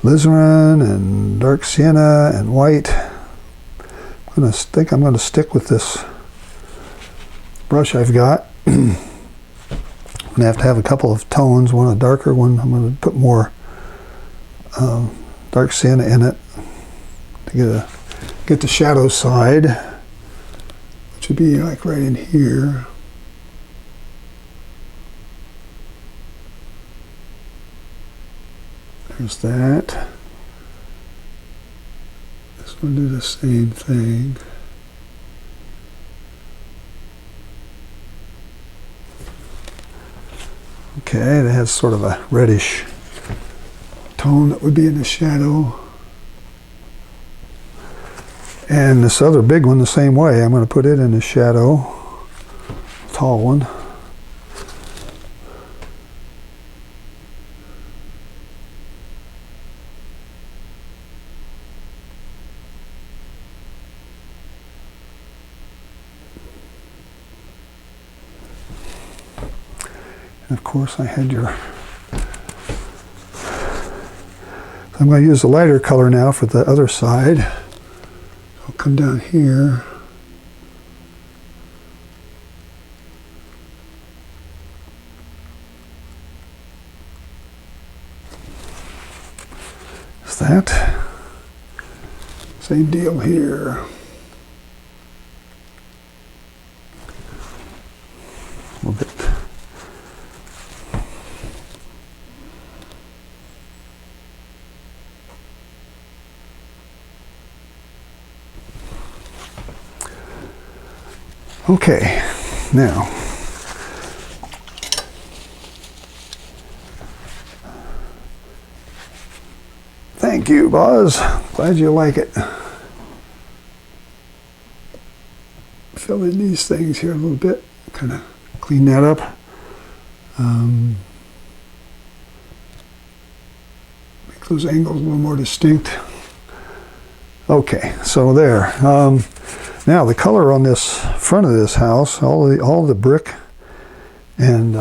alizarin and dark sienna and white. I think I'm going to stick with this brush I've got. I'm going to have a couple of tones, one a darker one. I'm going to put more dark sienna in it to get the shadow side, which would be like right in here. There's that. This one do the same thing. Okay, that has sort of a reddish tone that would be in the shadow. And this other big one the same way. I'm going to put it in the shadow, tall one. Of course, I had your... I'm going to use the lighter color now for the other side. I'll come down here. Is that? Same deal here. A little bit. Okay, now thank you, Buzz. Glad you like it. Fill in these things here a little bit, kind of clean that up. Make those angles a little more distinct. Okay, so there. Now the color on this front of this house, all the brick and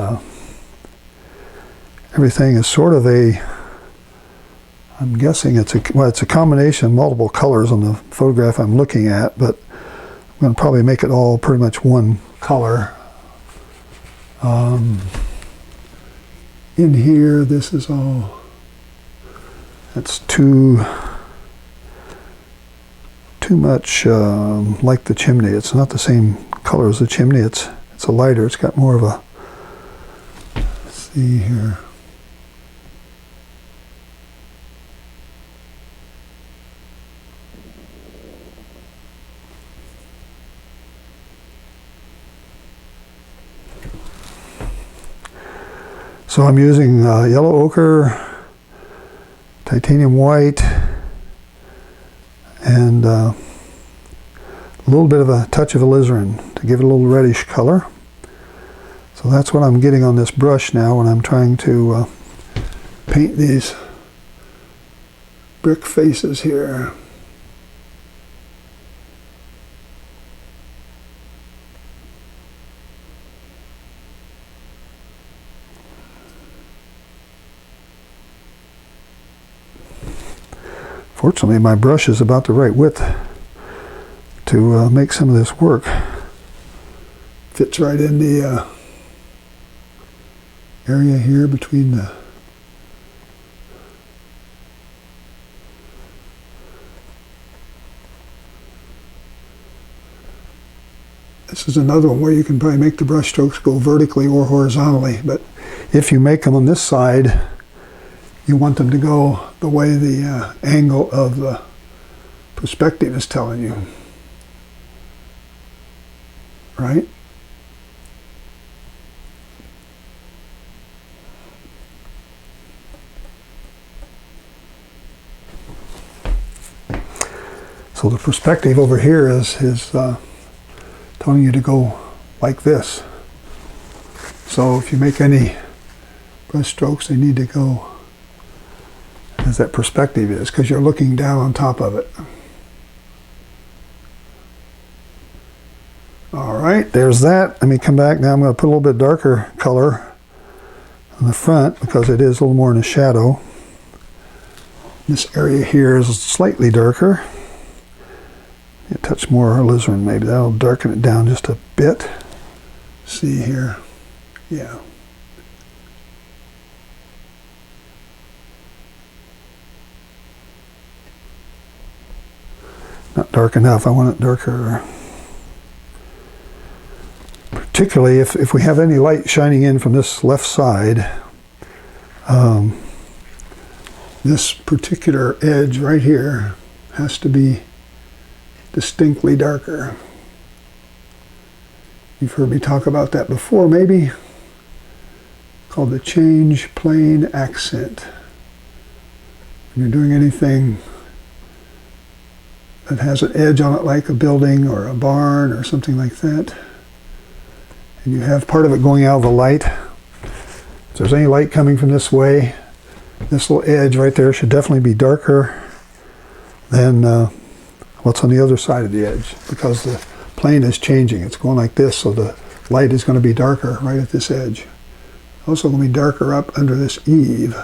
everything is sort of a, I'm guessing it's a combination of multiple colors on the photograph I'm looking at, but I'm going to probably make it all pretty much one color. In here, this is all, that's too much like the chimney. It's not the same color as the chimney. It's a lighter. It's got more of a, let's see here. So I'm using yellow ochre, titanium white, and a little bit of a touch of alizarin to give it a little reddish color. So that's what I'm getting on this brush now when I'm trying to paint these brick faces here. Fortunately, my brush is about the right width to make some of this work. Fits right in the area here between the This is another one where you can probably make the brush strokes go vertically or horizontally, but if you make them on this side, you want them to go the way the angle of the perspective is telling you, right? So the perspective over here is telling you to go like this. So if you make any brush strokes, they need to go as that perspective is, because you're looking down on top of it. All right, there's that. Let me come back now. I'm going to put a little bit darker color on the front because it is a little more in the shadow. This area here is slightly darker. A touch more alizarin maybe. That'll darken it down just a bit. See here. Yeah. Not dark enough. I want it darker. Particularly if we have any light shining in from this left side, this particular edge right here has to be distinctly darker. You've heard me talk about that before, maybe, called the change plane accent. When you're doing anything that has an edge on it, like a building or a barn or something like that, and you have part of it going out of the light, if there's any light coming from this way, this little edge right there should definitely be darker than what's on the other side of the edge, because the plane is changing. It's going like this, so the light is going to be darker right at this edge. Also going to be darker up under this eave.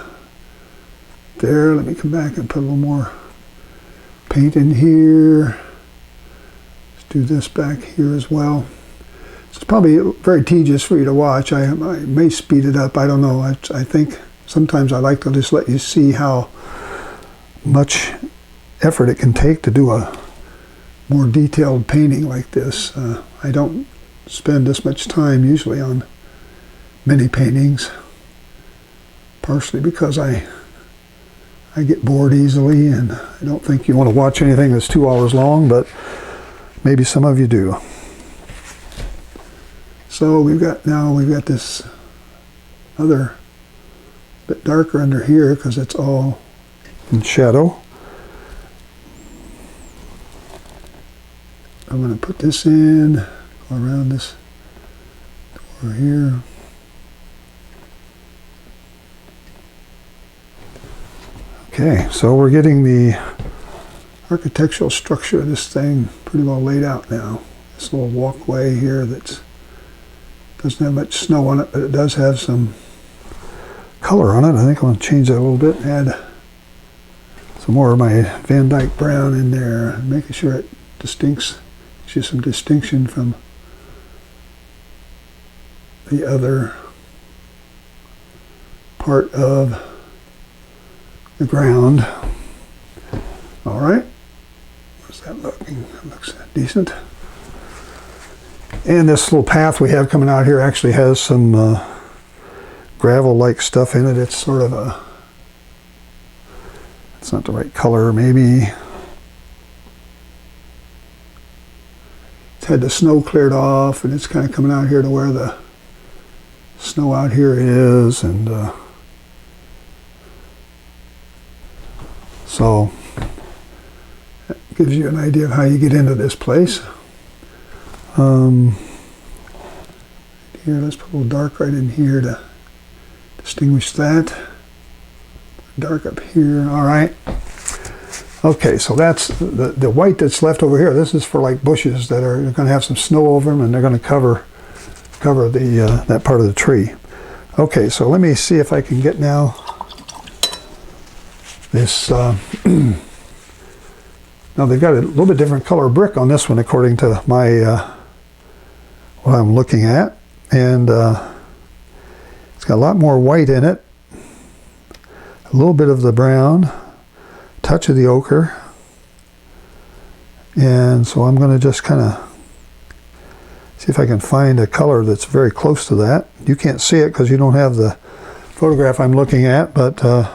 There, let me come back and put a little more paint in here. Let's do this back here as well. It's probably very tedious for you to watch. I may speed it up. I don't know. I think sometimes I like to just let you see how much effort it can take to do a more detailed painting like this. I don't spend this much time usually on many paintings, partially because I get bored easily, and I don't think you want to watch anything that's 2 hours long, but maybe some of you do. So we've got this other bit darker under here because it's all in shadow. I'm going to put this in, go around this door here. Okay, so we're getting the architectural structure of this thing pretty well laid out now. This little walkway here that doesn't have much snow on it, but it does have some color on it. I think I'm going to change that a little bit and add some more of my Van Dyke brown in there, making sure it gives you some distinction from the other part of the ground. All right, how's that looking? That looks decent. And this little path we have coming out here actually has some gravel-like stuff in it. It's sort of it's not the right color, maybe. It's had the snow cleared off, and it's kind of coming out here to where the snow out here is, and so that gives you an idea of how you get into this place. Here, let's put a little dark right in here to distinguish that. Dark up here. All right. Okay, so that's the white that's left over here. This is for like bushes that are going to have some snow over them, and they're going to cover the that part of the tree. Okay, so let me see if I can get now this. Now they've got a little bit different color brick on this one, according to my what I'm looking at, and it's got a lot more white in it, a little bit of the brown, touch of the ochre, and so I'm going to just kind of see if I can find a color that's very close to that. You can't see it because you don't have the photograph I'm looking at, but I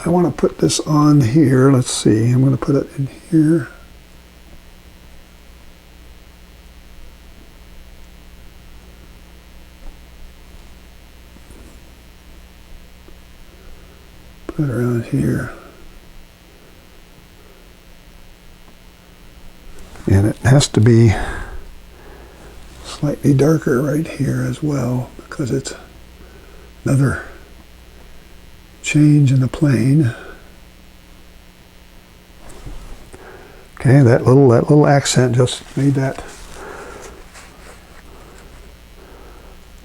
want to put this on here. Let's see, I'm going to put it in here. Put it around here. And it has to be slightly darker right here as well, because it's another change in the plane. Okay, that little accent just made that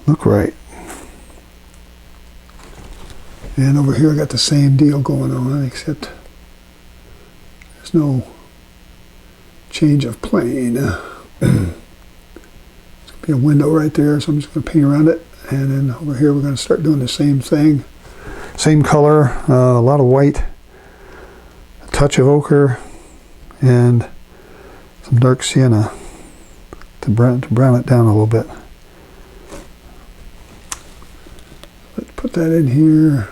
look right. And over here I got the same deal going on, except there's no change of plane. There's going to be a window right there, so I'm just going to paint around it. And then over here we're going to start doing the same thing. Same color, a lot of white, a touch of ochre, and some dark sienna to brown it down a little bit. Let's put that in here.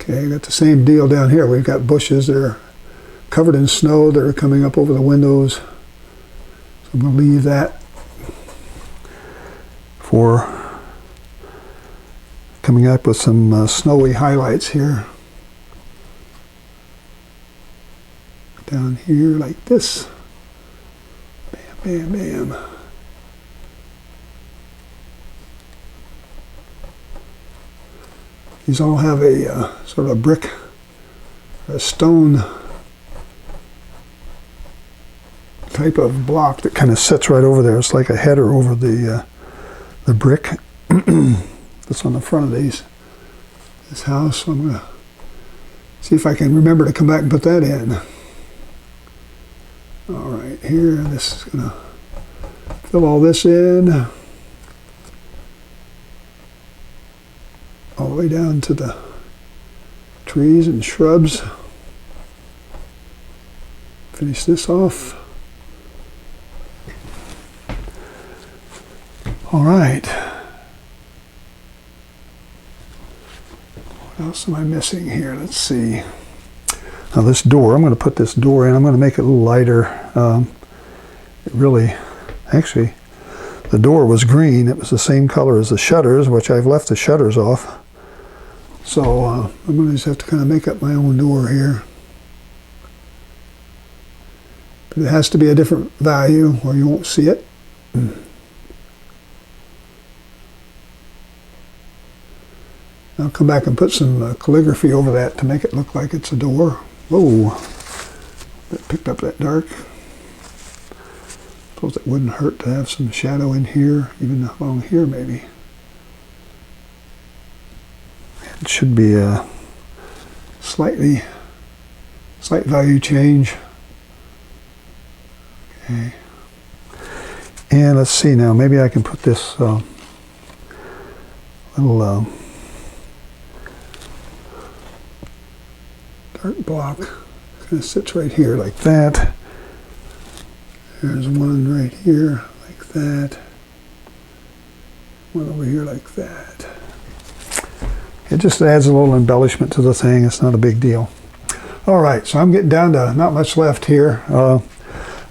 Okay, got the same deal down here. We've got bushes that are covered in snow that are coming up over the windows. So I'm going to leave that for coming up with some snowy highlights here. Down here like this. Bam, bam, bam. These all have a sort of a brick, a stone type of block that kind of sits right over there. It's like a header over the brick that's on the front of this house. So I'm going to see if I can remember to come back and put that in. All right, here, this is going to fill all this in. All the way down to the trees and shrubs. Finish this off. All right. What else am I missing here? Let's see. Now this door, I'm going to put this door in. I'm going to make it a little lighter. It really, actually, the door was green. It was the same color as the shutters, which I've left the shutters off. So I'm going to just have to kind of make up my own door here. But it has to be a different value or you won't see it. I'll come back and put some calligraphy over that to make it look like it's a door. Whoa, that picked up that dark. Suppose it wouldn't hurt to have some shadow in here, even along here maybe. It should be a slight value change. Okay. And let's see now, maybe I can put this little dark block, kind of sits right here like that. There's one right here like that. One over here like that. It just adds a little embellishment to the thing. It's not a big deal. All right, so I'm getting down to not much left here.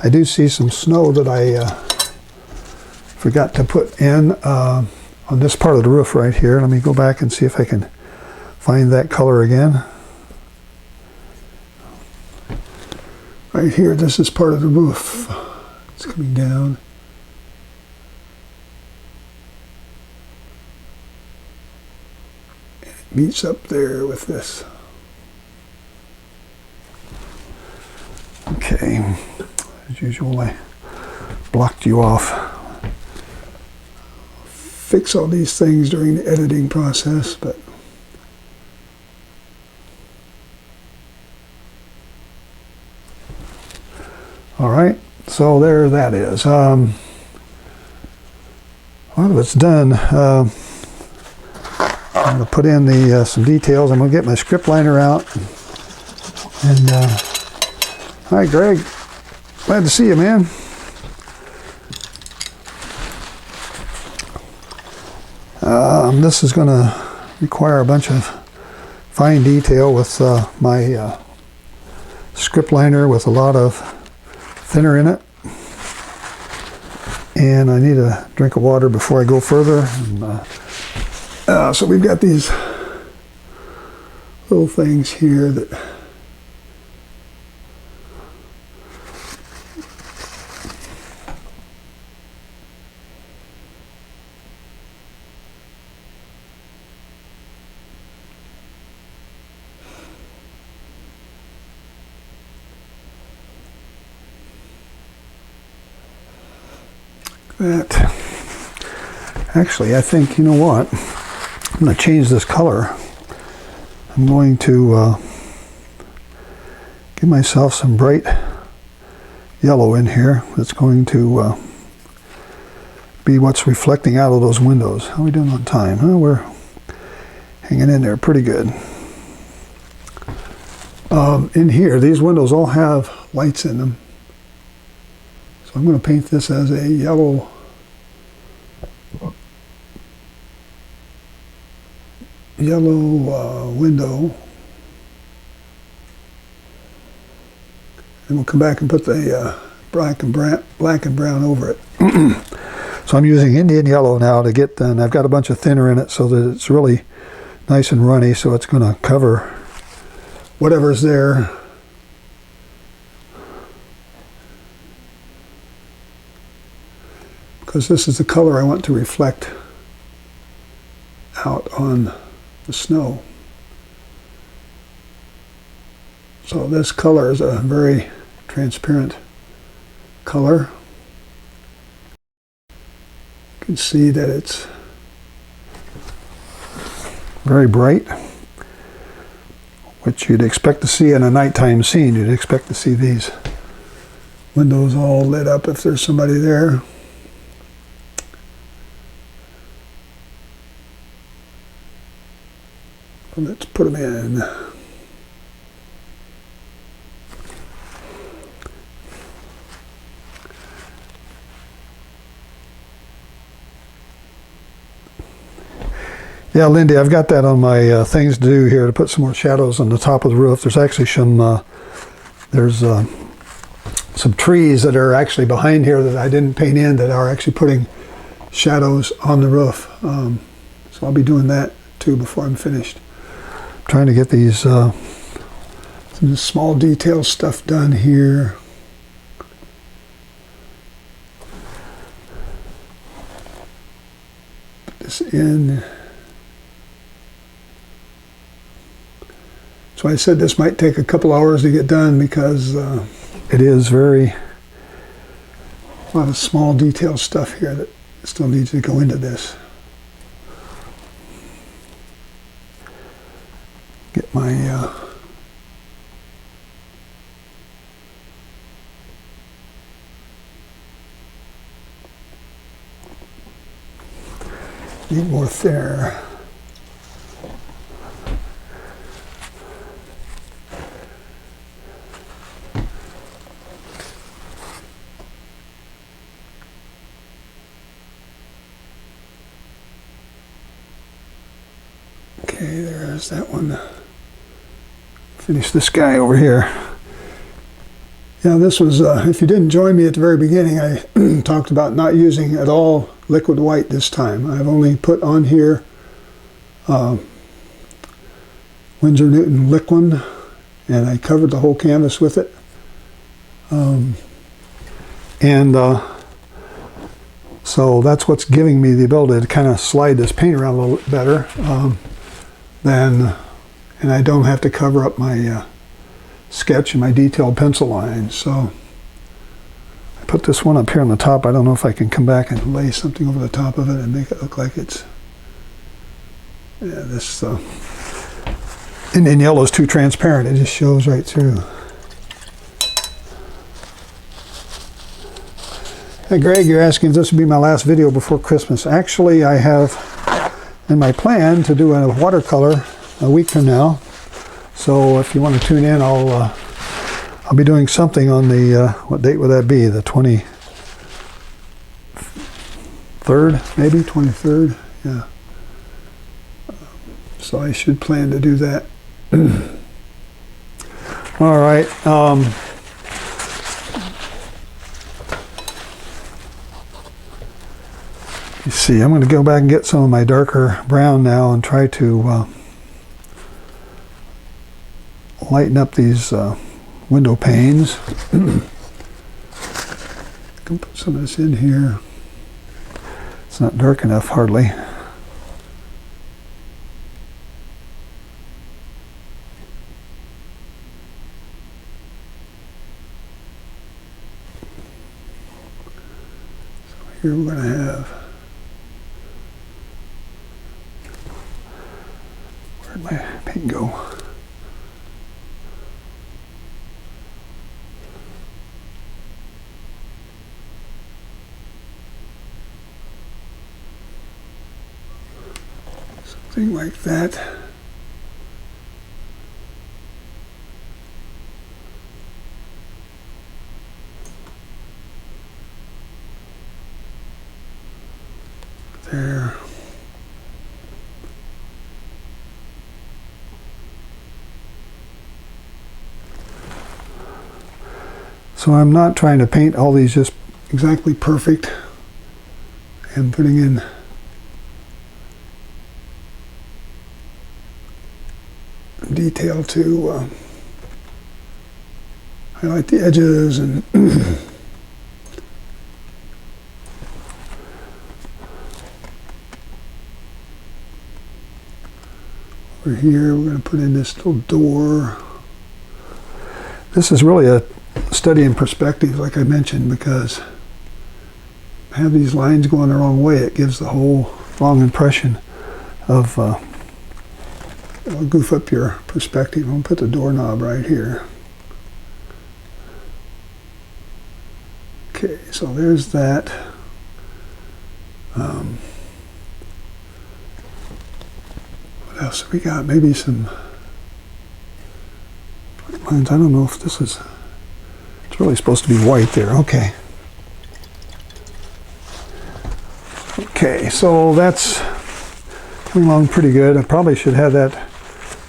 I do see some snow that I forgot to put in on this part of the roof right here. Let me go back and see if I can find that color again. Right here, this is part of the roof. It's coming down. It meets up there with this. Okay, as usual, I blocked you off. Fix all these things during the editing process, but all right, so there that is. Well, it's done. I'm going to put in the some details. I'm going to get my script liner out. And hi, Greg. Glad to see you, man. This is going to require a bunch of fine detail with my script liner with a lot of thinner in it. And I need a drink of water before I go further. And, so we've got these little things here that actually, I think, you know what, I'm going to change this color. I'm going to give myself some bright yellow in here. That's going to be what's reflecting out of those windows. How are we doing on time? Well, we're hanging in there pretty good. In here, these windows all have lights in them. So I'm going to paint this as a yellow window. And we'll come back and put the black and brown over it. So I'm using Indian yellow now to get, and I've got a bunch of thinner in it so that it's really nice and runny, so it's going to cover whatever's there. Because this is the color I want to reflect out on the snow. So this color is a very transparent color. You can see that it's very bright, which you'd expect to see in a nighttime scene. You'd expect to see these windows all lit up if there's somebody there. Let's put them in. Yeah, Lindy, I've got that on my things to do here to put some more shadows on the top of the roof. There's actually some trees that are actually behind here that I didn't paint in that are actually putting shadows on the roof. So I'll be doing that too before I'm finished. I'm trying to get these some small detail stuff done here. Put this in. So I said this might take a couple hours to get done because it is a lot of small detail stuff here that still needs to go into this. Get my need more thinner. Okay, there's that one. Finish this guy over here. Yeah, this was, if you didn't join me at the very beginning, I talked about not using at all liquid white this time. I've only put on here Winsor Newton Liquin, and I covered the whole canvas with it. So that's what's giving me the ability to kind of slide this paint around a little bit better. And I don't have to cover up my sketch and my detailed pencil lines. So I put this one up here on the top. I don't know if I can come back and lay something over the top of it and make it look like it's, yeah, this Indian yellow is too transparent. It just shows right through. Hey Greg, you're asking if this would be my last video before Christmas. Actually, I have in my plan to do a watercolor a week from now. So if you want to tune in, I'll be doing something on the, what date would that be? The 23rd, maybe? 23rd? Yeah. So I should plan to do that. All right. You see, I'm going to go back and get some of my darker brown now and try to lighten up these window panes. I can put some of this in here. It's not dark enough hardly. So here we're going to have, where'd my paint go? Something like that. There. So I'm not trying to paint all these just exactly perfect. I'm putting in detail to highlight the edges and over here we're going to put in this little door. This is really a studying perspective, like I mentioned, because have these lines going the wrong way, it gives the whole wrong impression of it'll goof up your perspective. I'm going to put the doorknob right here. Okay, so there's that. What else have we got? Maybe some lines. I don't know if this is, it's really supposed to be white there. Okay. Okay, so that's coming along pretty good. I probably should have that,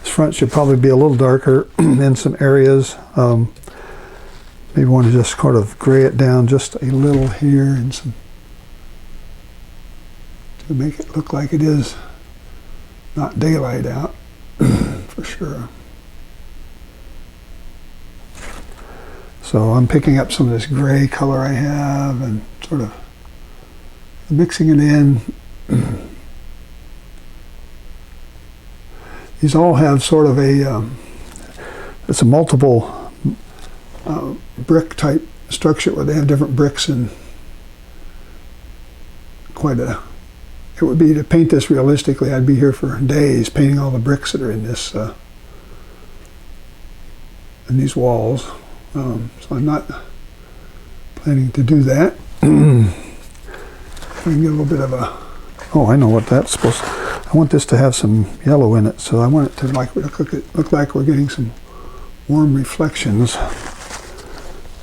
this front should probably be a little darker in some areas. Maybe want to just sort of gray it down just a little here and some, to make it look like it is not daylight out for sure. So I'm picking up some of this gray color I have and sort of mixing it in. These all have sort of a, it's a multiple brick type structure where they have different bricks and quite a, it would be to paint this realistically, I'd be here for days painting all the bricks that are in this, in these walls. So I'm not planning to do that. I can get a little bit of a, oh, I know what that's supposed to, I want this to have some yellow in it, so I want it to look like we're getting some warm reflections,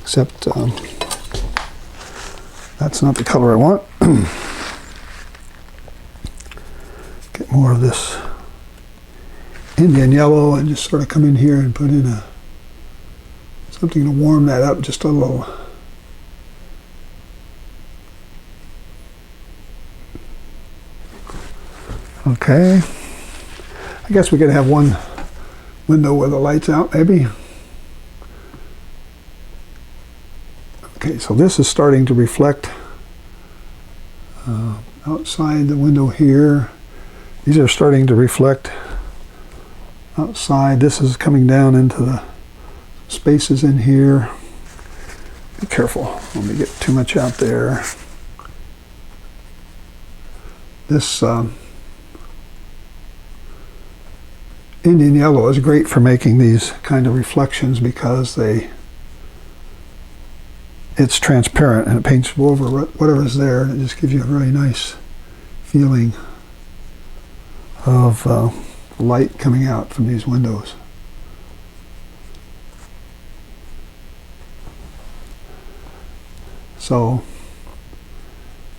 except that's not the color I want. Get more of this Indian yellow and just sort of come in here and put in a something to warm that up just a little. Okay, I guess we could have one window where the light's out, maybe. Okay, so this is starting to reflect outside the window here. These are starting to reflect outside. This is coming down into the spaces in here. Be careful, let me get too much out there. This Indian yellow is great for making these kind of reflections because it's transparent and it paints over whatever's there, and it just gives you a really nice feeling of light coming out from these windows. So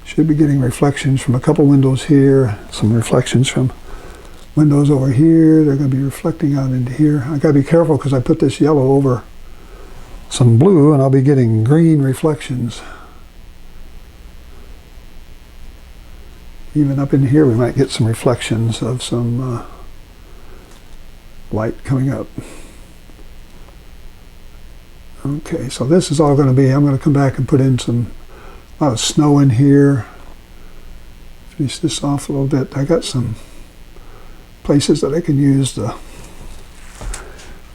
should be getting reflections from a couple windows here, some reflections from windows over here. They're going to be reflecting out into here. I got to be careful because I put this yellow over some blue and I'll be getting green reflections. Even up in here we might get some reflections of some light coming up. Okay, so this is all going to be, I'm going to come back and put in a lot of snow in here. Finish this off a little bit. I got some places that I can use the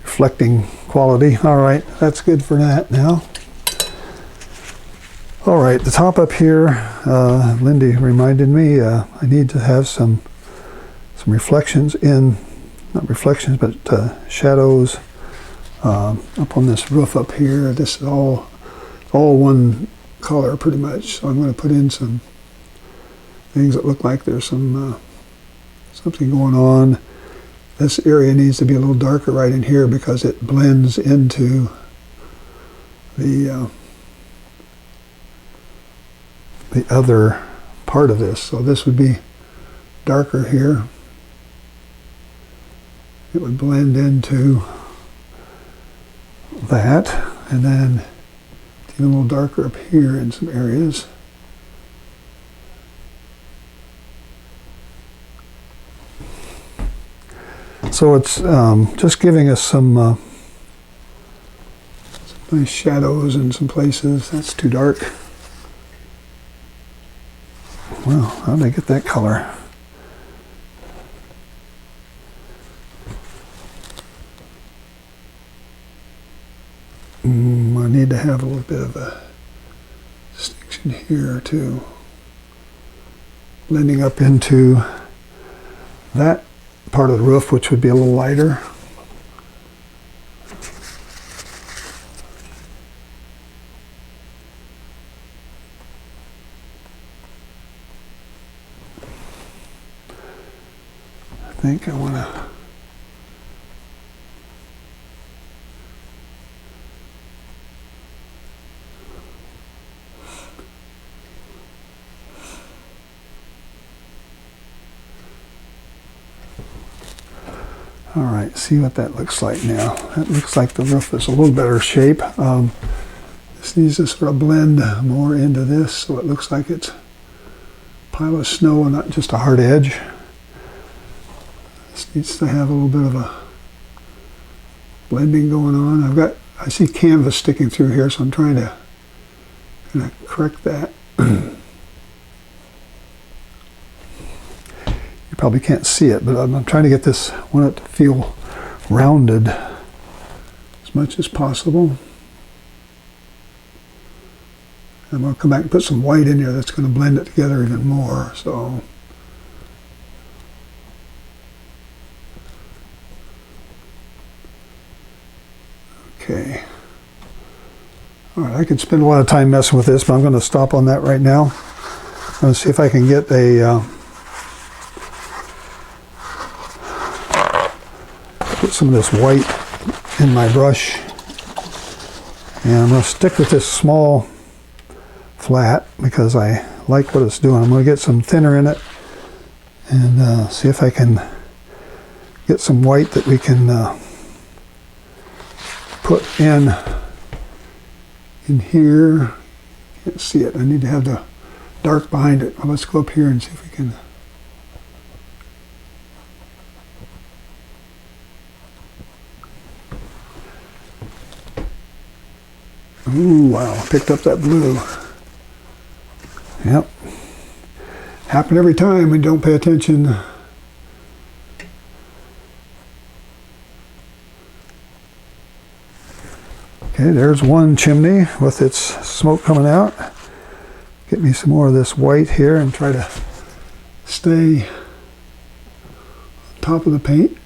reflecting quality. All right, that's good for that now. All right, the top up here, Lindy reminded me I need to have some reflections in, not reflections, but shadows up on this roof up here. This is all one color pretty much. So I'm going to put in some things that look like there's some something going on. This area needs to be a little darker right in here because it blends into the other part of this. So this would be darker here. It would blend into that, and then even a little darker up here in some areas. So it's just giving us some nice shadows in some places. That's too dark. Well, how did I get that color? I need to have a little bit of a distinction here too, blending up into that part of the roof, which would be a little lighter. I think I want to all right, see what that looks like now. That looks like the roof is a little better shape. This needs to sort of blend more into this so it looks like it's a pile of snow and not just a hard edge. This needs to have a little bit of a blending going on. I see canvas sticking through here, so I'm trying to kind of correct that. You probably can't see it, but I'm trying to get this, I want it to feel rounded as much as possible. I'm going to come back and put some white in here that's going to blend it together even more. So, okay. All right, I could spend a lot of time messing with this, but I'm going to stop on that right now. I'm going to see if I can get a put some of this white in my brush, and I'm going to stick with this small flat because I like what it's doing. I'm going to get some thinner in it and see if I can get some white that we can put in here. Can't see it. I need to have the dark behind it. Well, let's go up here and see if we can. Ooh, wow, picked up that blue. Yep. Happen every time we don't pay attention. Okay, there's one chimney with its smoke coming out. Get me some more of this white here and try to stay on top of the paint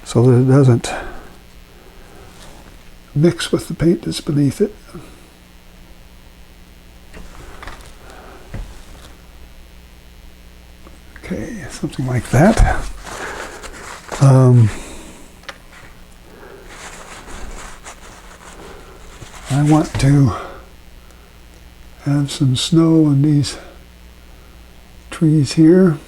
so that it doesn't mix with the paint that's beneath it. Okay, something like that. I want to have some snow on these trees here.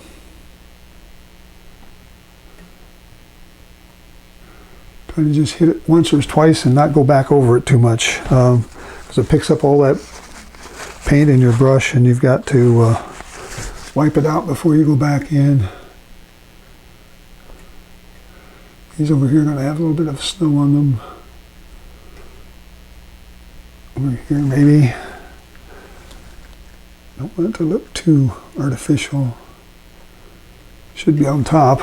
Trying to just hit it once or twice and not go back over it too much, because it picks up all that paint in your brush and you've got to wipe it out before you go back in. These over here are going to have a little bit of snow on them. Over here maybe. Don't want it to look too artificial. Should be on top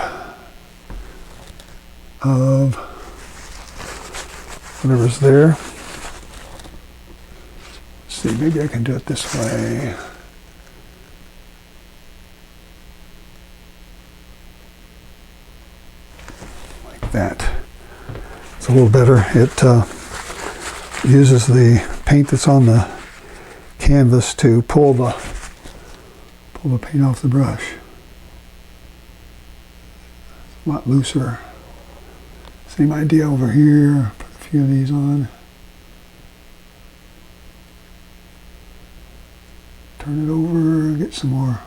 of whatever's there. Let's see, maybe I can do it this way. Like that. It's a little better. It uses the paint that's on the canvas to pull the paint off the brush. A lot looser. Same idea over here. Put a few of these on. Turn it over, get some more.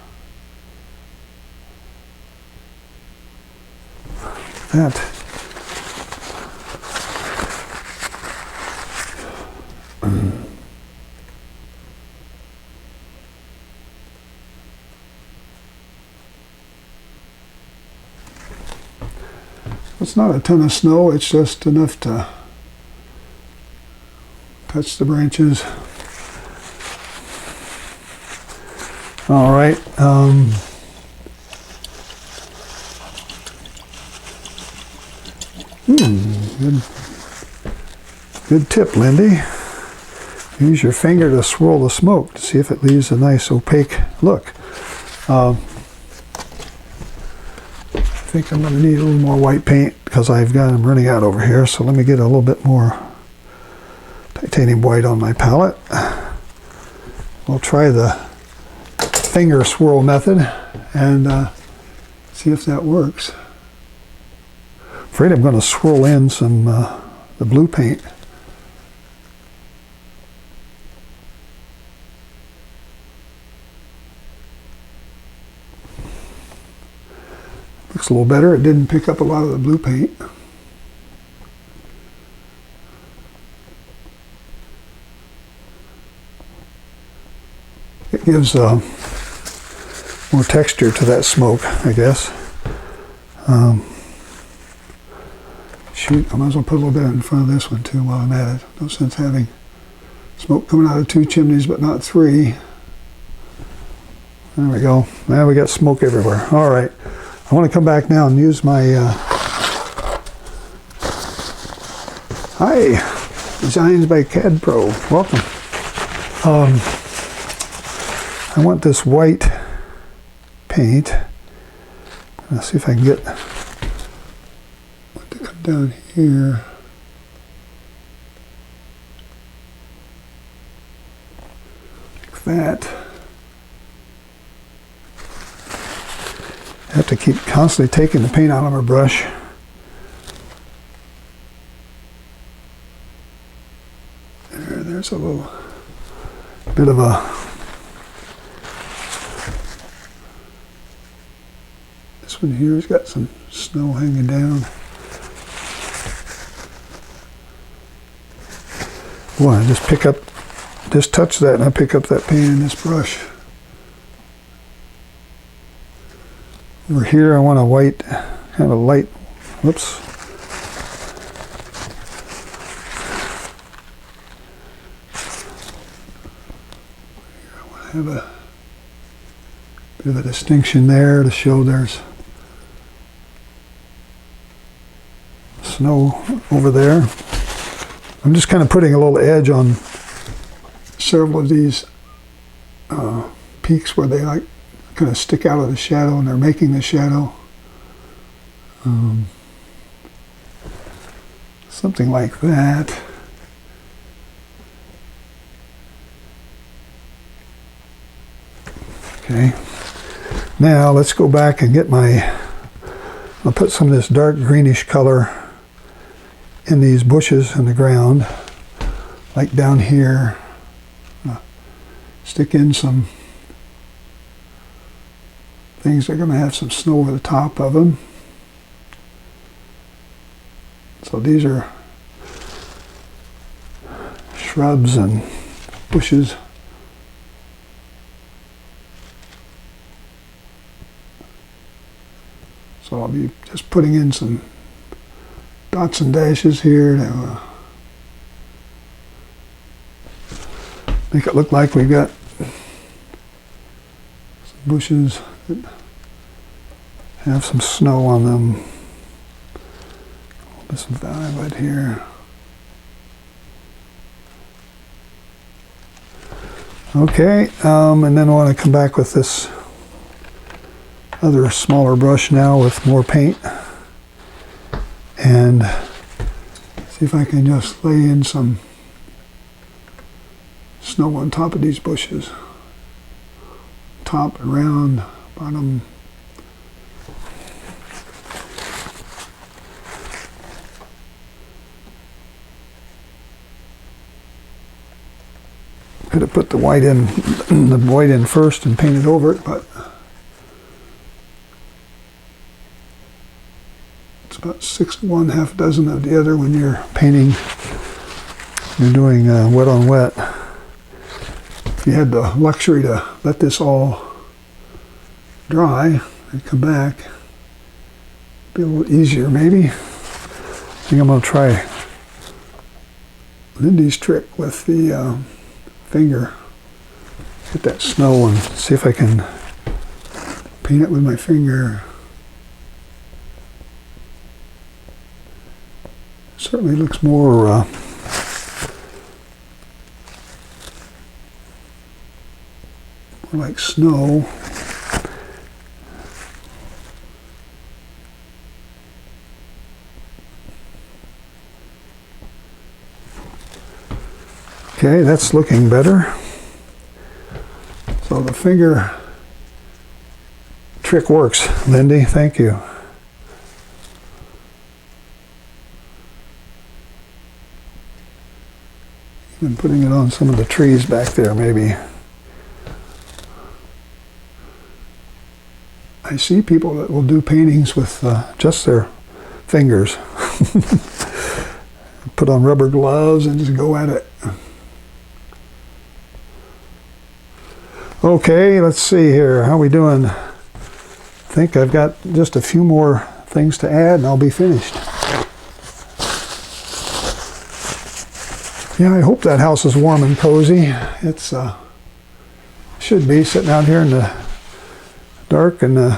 That. It's not a ton of snow, it's just enough to touch the branches. All right. Good tip, Lindy. Use your finger to swirl the smoke to see if it leaves a nice opaque look. I think I'm going to need a little more white paint because I'm running out over here. So let me get a little bit more titanium white on my palette. We'll try the finger swirl method and see if that works. Afraid I'm going to swirl in some the blue paint. Looks a little better. It didn't pick up a lot of the blue paint. It gives more texture to that smoke, I guess. Shoot, I might as well put a little bit in front of this one too while I'm at it. No sense having smoke coming out of 2 chimneys but not 3. There we go. Now we got smoke everywhere. All right. I want to come back now and use my hi, Designs by CAD Pro. Welcome. I want this white paint. Let's see if I can get to come down here. Like that. I have to keep constantly taking the paint out of my brush. There's a little bit of a, this one here has got some snow hanging down. Boy, I just touch that and I pick up that paint in this brush. Over here I want a white, kind of a light, whoops. I want to have a bit of a distinction there to show there's snow over there. I'm just kind of putting a little edge on several of these peaks where they like kind of stick out of the shadow and they're making the shadow. Something like that. Okay. Now let's go back and get I'll put some of this dark greenish color in these bushes in the ground, like down here. Stick in some things that are going to have some snow over the top of them. So these are shrubs and bushes. So I'll be just putting in some dots and dashes here to make it look like we've got some bushes that have some snow on them. This violet here. Okay, and then I want to come back with this other smaller brush now with more paint and see if I can just lay in some snow on top of these bushes. Top, around, bottom. Could have put the white in first and painted over it, but it's about 6 to 1, half a dozen of the other when you're painting. You're doing wet on wet. If you had the luxury to let this all dry and come back, it'd be a little easier maybe. I think I'm going to try Lindy's trick with the finger. Get that snow and see if I can paint it with my finger. Certainly looks more like snow. Okay, that's looking better. So the finger trick works, Lindy. Thank you. Even putting it on some of the trees back there, maybe. I see people that will do paintings with just their fingers. Put on rubber gloves and just go at it. Okay, let's see here. How we doing? I think I've got just a few more things to add and I'll be finished. Yeah, I hope that house is warm and cozy. It's should be sitting out here in the dark and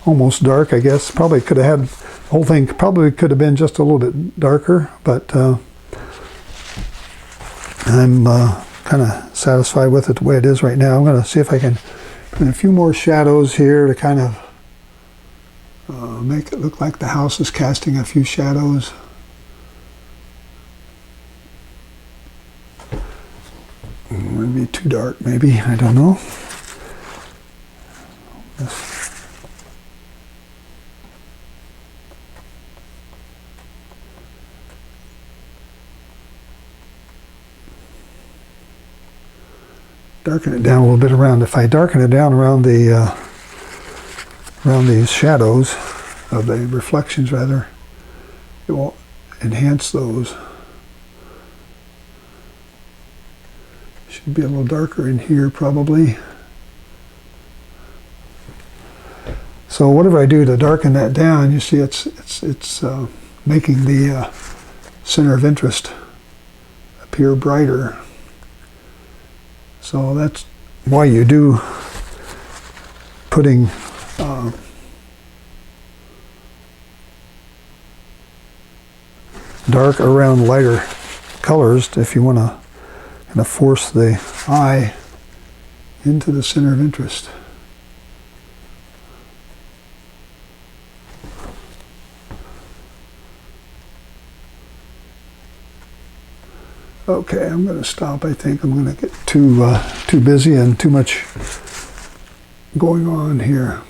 almost dark, I guess. Probably could have had, the whole thing probably could have been just a little bit darker, but I'm kind of satisfied with it the way it is right now. I'm going to see if I can put in a few more shadows here to kind of make it look like the house is casting a few shadows. Would be too dark, maybe. I don't know. Darken it down a little bit around. If I darken it down around the around these shadows of the reflections, rather, it will enhance those. Should be a little darker in here, probably. So whatever I do to darken that down, you see, it's making the center of interest appear brighter. So that's why you do putting dark around lighter colors if you want to kind of force the eye into the center of interest. Okay, I'm going to stop. I think I'm going to get too busy and too much going on here.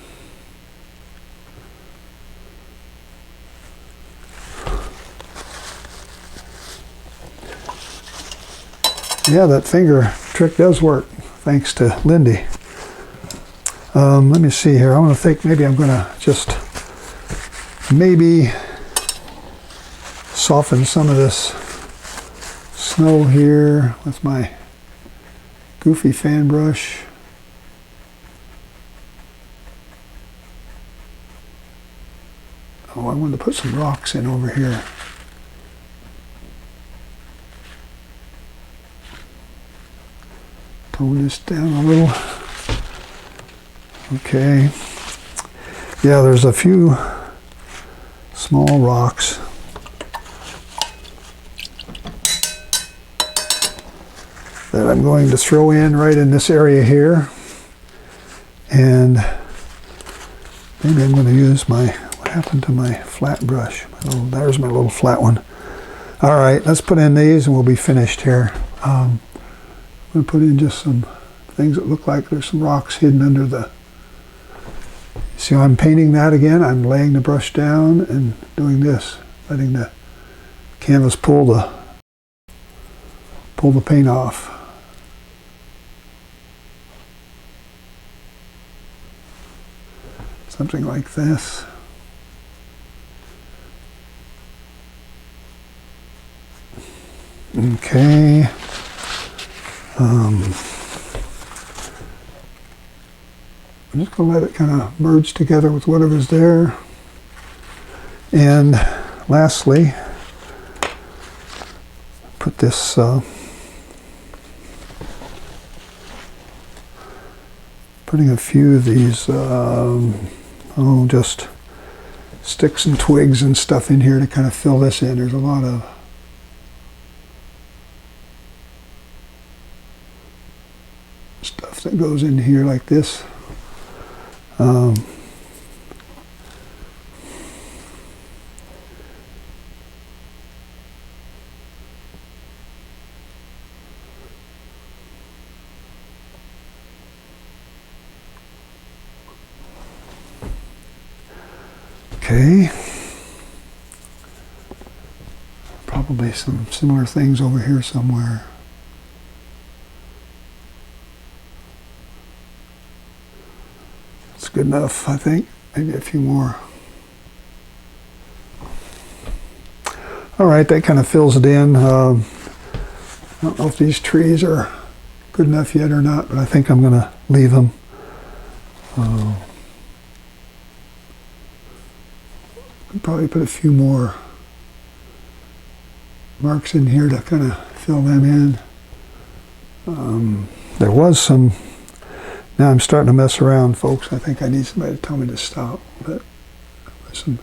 Yeah, that finger trick does work, thanks to Lindy. Let me see here. I want to think maybe I'm going to just maybe soften some of this snow here with my goofy fan brush. Oh, I wanted to put some rocks in over here. Tone this down a little. Okay. Yeah, there's a few small rocks. That I'm going to throw in right in this area here. And maybe I'm going to use my, what happened to my flat brush? There's my little flat one. All right, let's put in these and we'll be finished here. I'm going to put in just some things that look like there's some rocks hidden under the... See how I'm painting that again? I'm laying the brush down and doing this, letting the canvas pull the paint off. Something like this. Okay. I'm just going to let it kind of merge together with whatever's there. And lastly, put this putting a few of these just sticks and twigs and stuff in here to kind of fill this in. There's a lot of stuff stuff that goes in here like this. Okay. Probably some similar things over here somewhere. That's good enough, I think. Maybe a few more. All right, that kind of fills it in. I don't know if these trees are good enough yet or not, but I think I'm going to leave them. Probably put a few more marks in here to kind of fill them in. There was some, now I'm starting to mess around, folks. I think I need somebody to tell me to stop. But there's some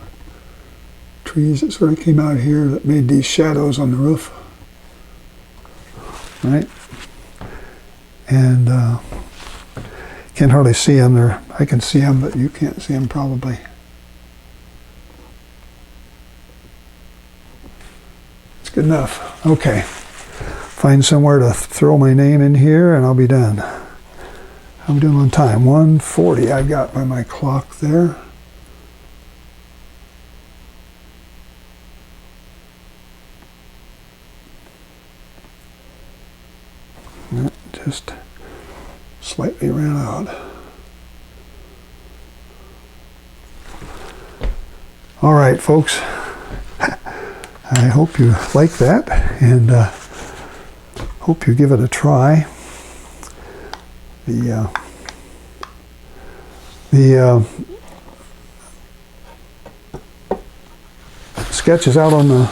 trees that sort of came out here that made these shadows on the roof. Right? And can't hardly see them there. I can see them, but you can't see them probably. Good enough. Okay. Find somewhere to throw my name in here and I'll be done. How am I doing on time? 1:40 I've got by my clock there. Just slightly ran out. All right, folks. I hope you like that, and hope you give it a try. The sketch is out on the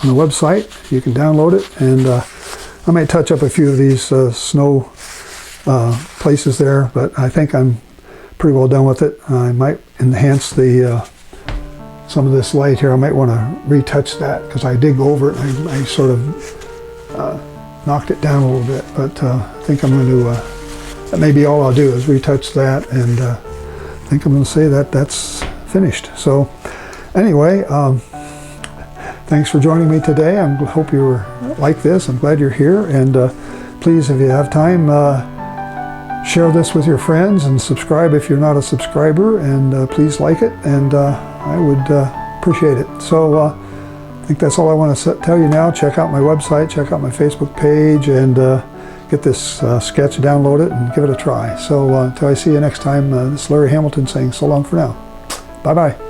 website. You can download it, and I might touch up a few of these snow places there, but I think I'm pretty well done with it. I might enhance the some of this light here. I might want to retouch that because I did go over it and I sort of knocked it down a little bit, but I think I'm going to that may be all I'll do is retouch that, and I think I'm going to say that that's finished. So anyway, thanks for joining me today. I hope you like this. I'm glad you're here, and please, if you have time, share this with your friends and subscribe if you're not a subscriber, and please like it, and I would appreciate it. So I think that's all I want to tell you now. Check out my website, check out my Facebook page, and get this sketch, download it, and give it a try. So until I see you next time, this is Larry Hamilton saying so long for now. Bye-bye.